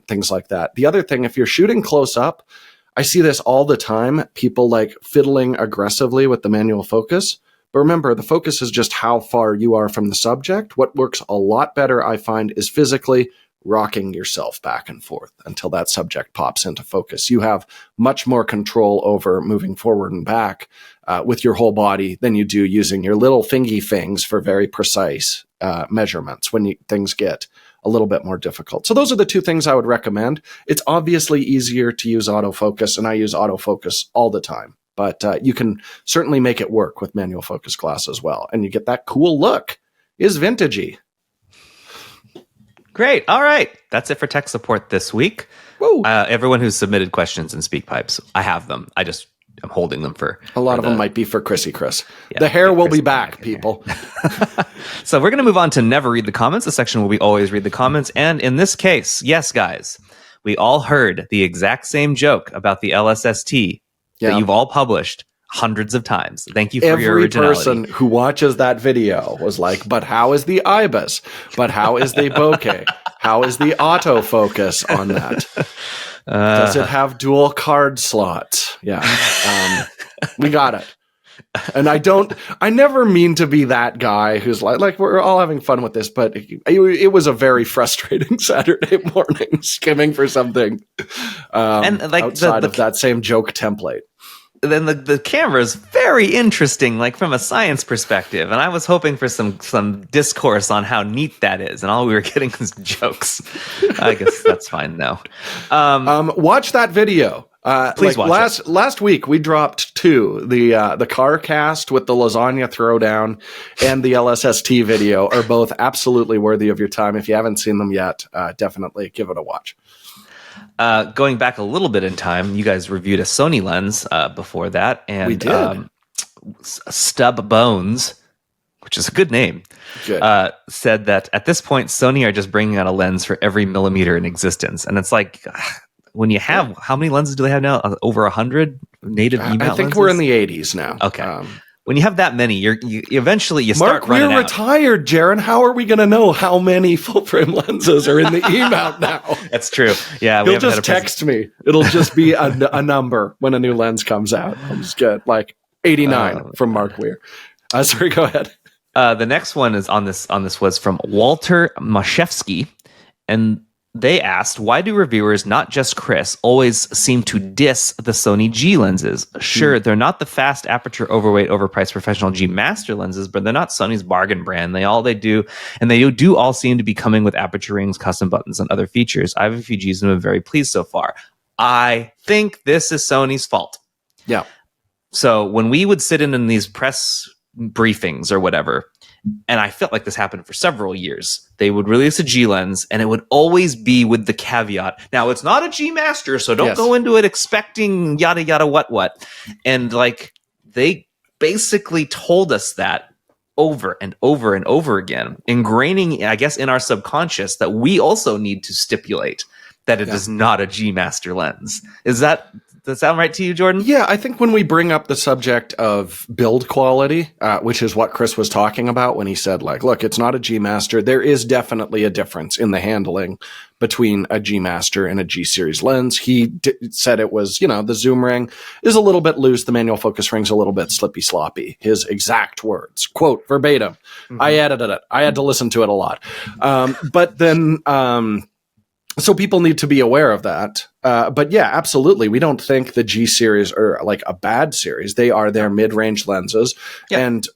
[SPEAKER 2] things like that. The other thing, if you're shooting close up, I see this all the time, people fiddling aggressively with the manual focus. But remember, the focus is just how far you are from the subject. What works a lot better, I find, is physically rocking yourself back and forth until that subject pops into focus. You have much more control over moving forward and back with your whole body than you do using your little fingy things for very precise measurements when things get a little bit more difficult. So those are the two things I would recommend. It's obviously easier to use autofocus, and I use autofocus all the time. But you can certainly make it work with manual focus glass as well. And you get that cool look. Is vintagey.
[SPEAKER 1] Great. All right. That's it for tech support this week. Everyone who's submitted questions in SpeakPipes, I have them. I'm holding them for...
[SPEAKER 2] A lot of them might be for Chris. Yeah, the hair will be back, people.
[SPEAKER 1] So we're going to move on to Never Read the Comments, the section where we always read the comments. And in this case, yes, guys, we all heard the exact same joke about the LSST that you've all published hundreds of times. Thank you for your originality.
[SPEAKER 2] Every person who watches that video was like, but how is the IBIS? But how is the bokeh? How is the autofocus on that? Does it have dual card slots? Yeah. We got it. And I never mean to be that guy who's like we're all having fun with this, but it was a very frustrating Saturday morning skimming for something and outside of that same joke template.
[SPEAKER 1] Then the camera is very interesting, from a science perspective. And I was hoping for some discourse on how neat that is. And all we were getting was jokes. I guess that's fine, though.
[SPEAKER 2] Watch that video.
[SPEAKER 1] Please watch it.
[SPEAKER 2] Last week, we dropped two. The car cast with the lasagna throwdown and the LSST video are both absolutely worthy of your time. If you haven't seen them yet, definitely give it a watch.
[SPEAKER 1] Going back a little bit in time, you guys reviewed a Sony lens before that, and
[SPEAKER 2] we did.
[SPEAKER 1] Stub Bones, which is a good name, said that at this point, Sony are just bringing out a lens for every millimeter in existence, and it's when you have how many lenses do they have now? Over 100 native E-mount lenses?
[SPEAKER 2] I think we're in the 80s now.
[SPEAKER 1] Okay. When you have that many, you eventually start running out.
[SPEAKER 2] Mark, we're retired, Jaron. How are we going to know how many full-frame lenses are in the E-mount now?
[SPEAKER 1] That's true. Yeah,
[SPEAKER 2] he'll just text me. It'll just be a number when a new lens comes out. I'll just get 89 from Mark Weir. Sorry, go ahead.
[SPEAKER 1] The next one is on this was from Walter Maszewski, and they asked, why do reviewers, not just Chris, always seem to diss the Sony G lenses? Sure, they're not the fast aperture, overweight, overpriced professional G master lenses, but they're not Sony's bargain brand. They do all seem to be coming with aperture rings, custom buttons, and other features. I have a few Gs and I'm very pleased so far. I think this is Sony's fault.
[SPEAKER 2] Yeah.
[SPEAKER 1] So when we would sit in these press briefings or whatever, and I felt like this happened for several years, they would release a G lens and it would always be with the caveat, now it's not a G master, so don't go into it expecting yada yada what. And like, they basically told us that over and over and over again, ingraining, I guess, in our subconscious that we also need to stipulate that it is not a G master lens. Does that sound right to you, Jordan?
[SPEAKER 2] Yeah, I think when we bring up the subject of build quality, which is what Chris was talking about when he said, like, look, it's not a G Master. There is definitely a difference in the handling between a G Master and a G Series lens. He said it was, the zoom ring is a little bit loose. The manual focus ring's a little bit slippy sloppy. His exact words, quote, verbatim. Mm-hmm. I edited it. I had to listen to it a lot. But then... So people need to be aware of that. But yeah, absolutely. We don't think the G series are like a bad series. They are their mid-range lenses. Yeah. And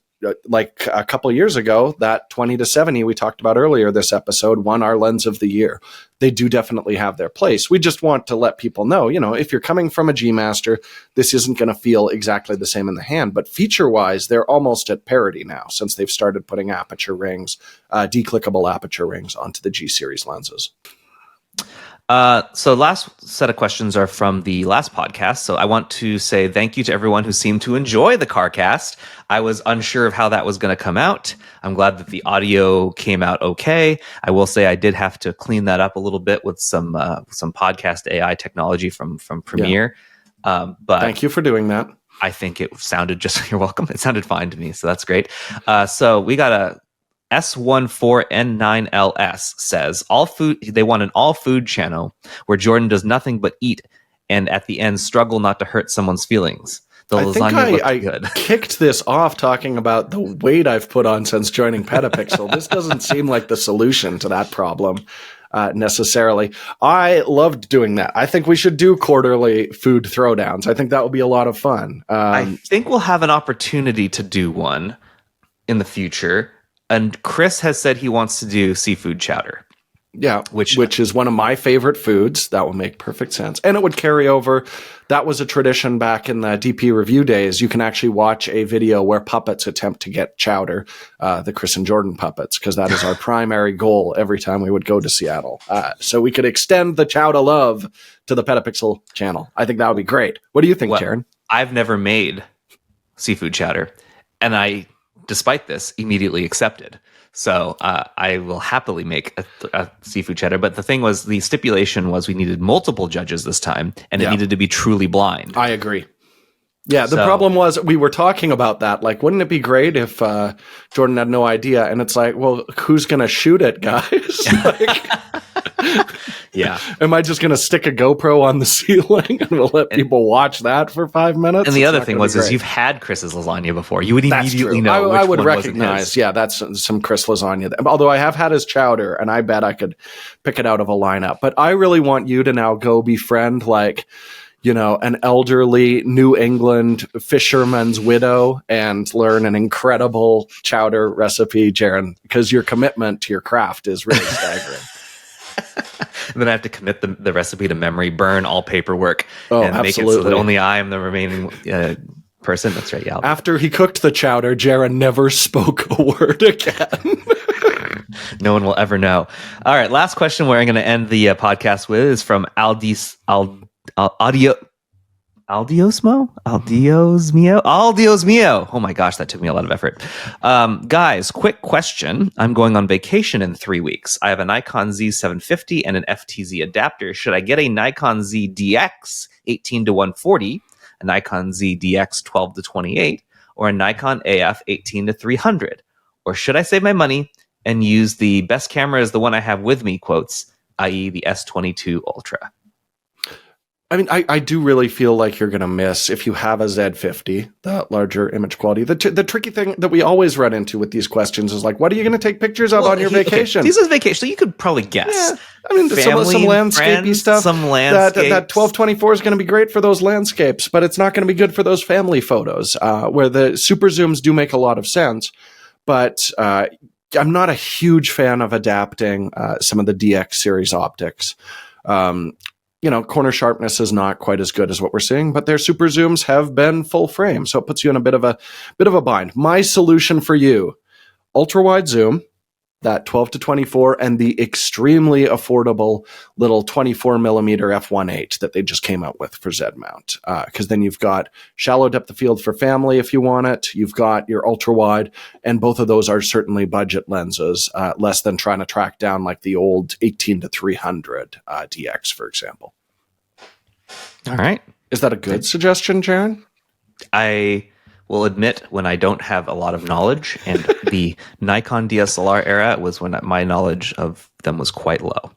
[SPEAKER 2] like a couple of years ago, that 20-70 we talked about earlier this episode won our lens of the year. They do definitely have their place. We just want to let people know, if you're coming from a G Master, this isn't going to feel exactly the same in the hand. But feature-wise, they're almost at parity now since they've started putting aperture rings, declickable aperture rings onto the G series lenses.
[SPEAKER 1] So last set of questions are from the last podcast. So I want to say thank you to everyone who seemed to enjoy the CarCast. I was unsure of how that was going to come out. I'm glad that the audio came out okay. I will say I did have to clean that up a little bit with some podcast AI technology from Premiere. But
[SPEAKER 2] thank you for doing that.
[SPEAKER 1] I think it sounded you're welcome. It sounded fine to me. So that's great. So we got a S14N9LS says they want an all food channel where Jordan does nothing but eat and at the end struggle not to hurt someone's feelings. The lasagna looked good.
[SPEAKER 2] I kicked this off talking about the weight I've put on since joining PetaPixel. This doesn't seem like the solution to that problem necessarily. I loved doing that. I think we should do quarterly food throwdowns. I think that would be a lot of fun.
[SPEAKER 1] I think we'll have an opportunity to do one in the future. And Chris has said he wants to do seafood chowder.
[SPEAKER 2] Yeah, which is one of my favorite foods. That would make perfect sense. And it would carry over. That was a tradition back in the DP review days. You can actually watch a video where puppets attempt to get chowder, the Chris and Jordan puppets, because that is our primary goal every time we would go to Seattle. So we could extend the chowder love to the PetaPixel channel. I think that would be great. What do you think, Jaron?
[SPEAKER 1] I've never made seafood chowder, and I... despite this, immediately accepted. So I will happily make a seafood cheddar. But the thing was, the stipulation was we needed multiple judges this time, and it needed to be truly blind.
[SPEAKER 2] I agree. Yeah, the problem was we were talking about that. Like, wouldn't it be great if Jordan had no idea? And it's like, well, who's going to shoot it, guys?
[SPEAKER 1] Yeah.
[SPEAKER 2] Am I just going to stick a GoPro on the ceiling and we'll let people watch that for 5 minutes?
[SPEAKER 1] And the other thing is you've had Chris's lasagna before. You would immediately know.
[SPEAKER 2] I would recognize. Yeah, that's some Chris lasagna. Although I have had his chowder, and I bet I could pick it out of a lineup. But I really want you to now go befriend an elderly New England fisherman's widow and learn an incredible chowder recipe, Jaron, because your commitment to your craft is really staggering.
[SPEAKER 1] And then I have to commit the recipe to memory, burn all paperwork,
[SPEAKER 2] and
[SPEAKER 1] make it so that only I am the remaining person. That's right, yeah.
[SPEAKER 2] After he cooked the chowder, Jaron never spoke a word again.
[SPEAKER 1] No one will ever know. All right, last question we're going to end the podcast with is from Aldios Mio. Oh my gosh, that took me a lot of effort. Guys, quick question. I'm going on vacation in 3 weeks. I have a Nikon Z750 and an FTZ adapter. Should I get a Nikon ZDX 18-140, a Nikon ZDX 12-28, or a Nikon AF 18-300? Or should I save my money and use the best camera as the one I have with me, quotes, i.e. the S22 Ultra?
[SPEAKER 2] I mean, I do really feel like you're going to miss, if you have a Z50, the larger image quality. The tricky thing that we always run into with these questions is like, what are you going to take pictures of on your vacation?
[SPEAKER 1] Okay, this is vacation, so you could probably guess.
[SPEAKER 2] Yeah. I mean,
[SPEAKER 1] Family,
[SPEAKER 2] some landscapey stuff.
[SPEAKER 1] Some landscapes.
[SPEAKER 2] That 1224 is going to be great for those landscapes, but it's not going to be good for those family photos, where the super zooms do make a lot of sense. But I'm not a huge fan of adapting some of the DX series optics. Corner sharpness is not quite as good as what we're seeing, but their super zooms have been full frame, so it puts you in a bit of a bind. My solution for you: ultra wide zoom, that 12-24, and the extremely affordable little 24 millimeter f1.8 that they just came out with for Z mount. Because then you've got shallow depth of field for family if you want it. You've got your ultra wide, and both of those are certainly budget lenses, less than trying to track down like the old 18-300 DX, for example.
[SPEAKER 1] All right.
[SPEAKER 2] Is that a good suggestion, Jaron?
[SPEAKER 1] I will admit when I don't have a lot of knowledge, and the Nikon DSLR era was when my knowledge of them was quite low.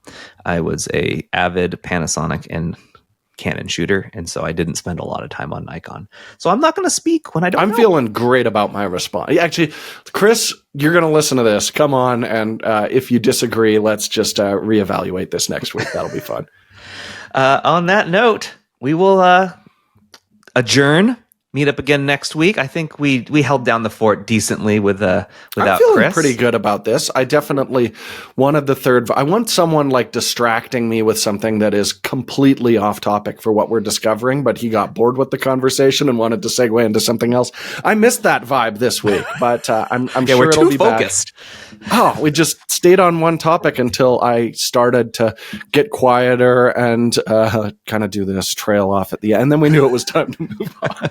[SPEAKER 1] I was a avid Panasonic and Canon shooter, and so I didn't spend a lot of time on Nikon. So I'm not going to speak when I don't know.
[SPEAKER 2] I'm feeling great about my response. Actually, Chris, you're going to listen to this. Come on, and if you disagree, let's just reevaluate this next week. That'll be fun.
[SPEAKER 1] On that note, we will adjourn. Meet up again next week. I think we held down the fort decently without Chris.
[SPEAKER 2] I'm feeling pretty good about this. I definitely wanted the third. I want someone like distracting me with something that is completely off topic for what we're discovering, but he got bored with the conversation and wanted to segue into something else. I missed that vibe this week, but I'm sure
[SPEAKER 1] we're
[SPEAKER 2] it'll
[SPEAKER 1] too
[SPEAKER 2] be
[SPEAKER 1] focused.
[SPEAKER 2] Oh, we just stayed on one topic until I started to get quieter and kind of do this trail off at the end. And then we knew it was time to move on.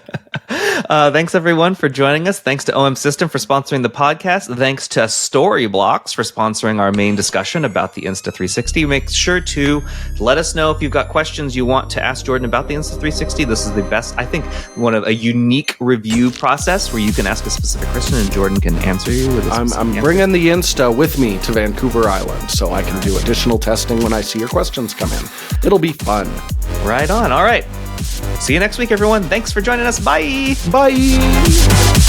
[SPEAKER 1] Thanks everyone for joining us. Thanks to OM System for sponsoring the podcast. Thanks to Storyblocks for sponsoring our main discussion about the Insta360. Make sure to let us know if you've got questions you want to ask Jordan about the Insta360. This is the best, I think, one of a unique review process where you can ask a specific question and Jordan can answer you with a specific
[SPEAKER 2] I'm bringing the Insta with me to Vancouver Island so I can do additional testing when I see your questions come in. It'll be fun.
[SPEAKER 1] Right on. All right. See you next week, everyone. Thanks for joining us. Bye.
[SPEAKER 2] Bye.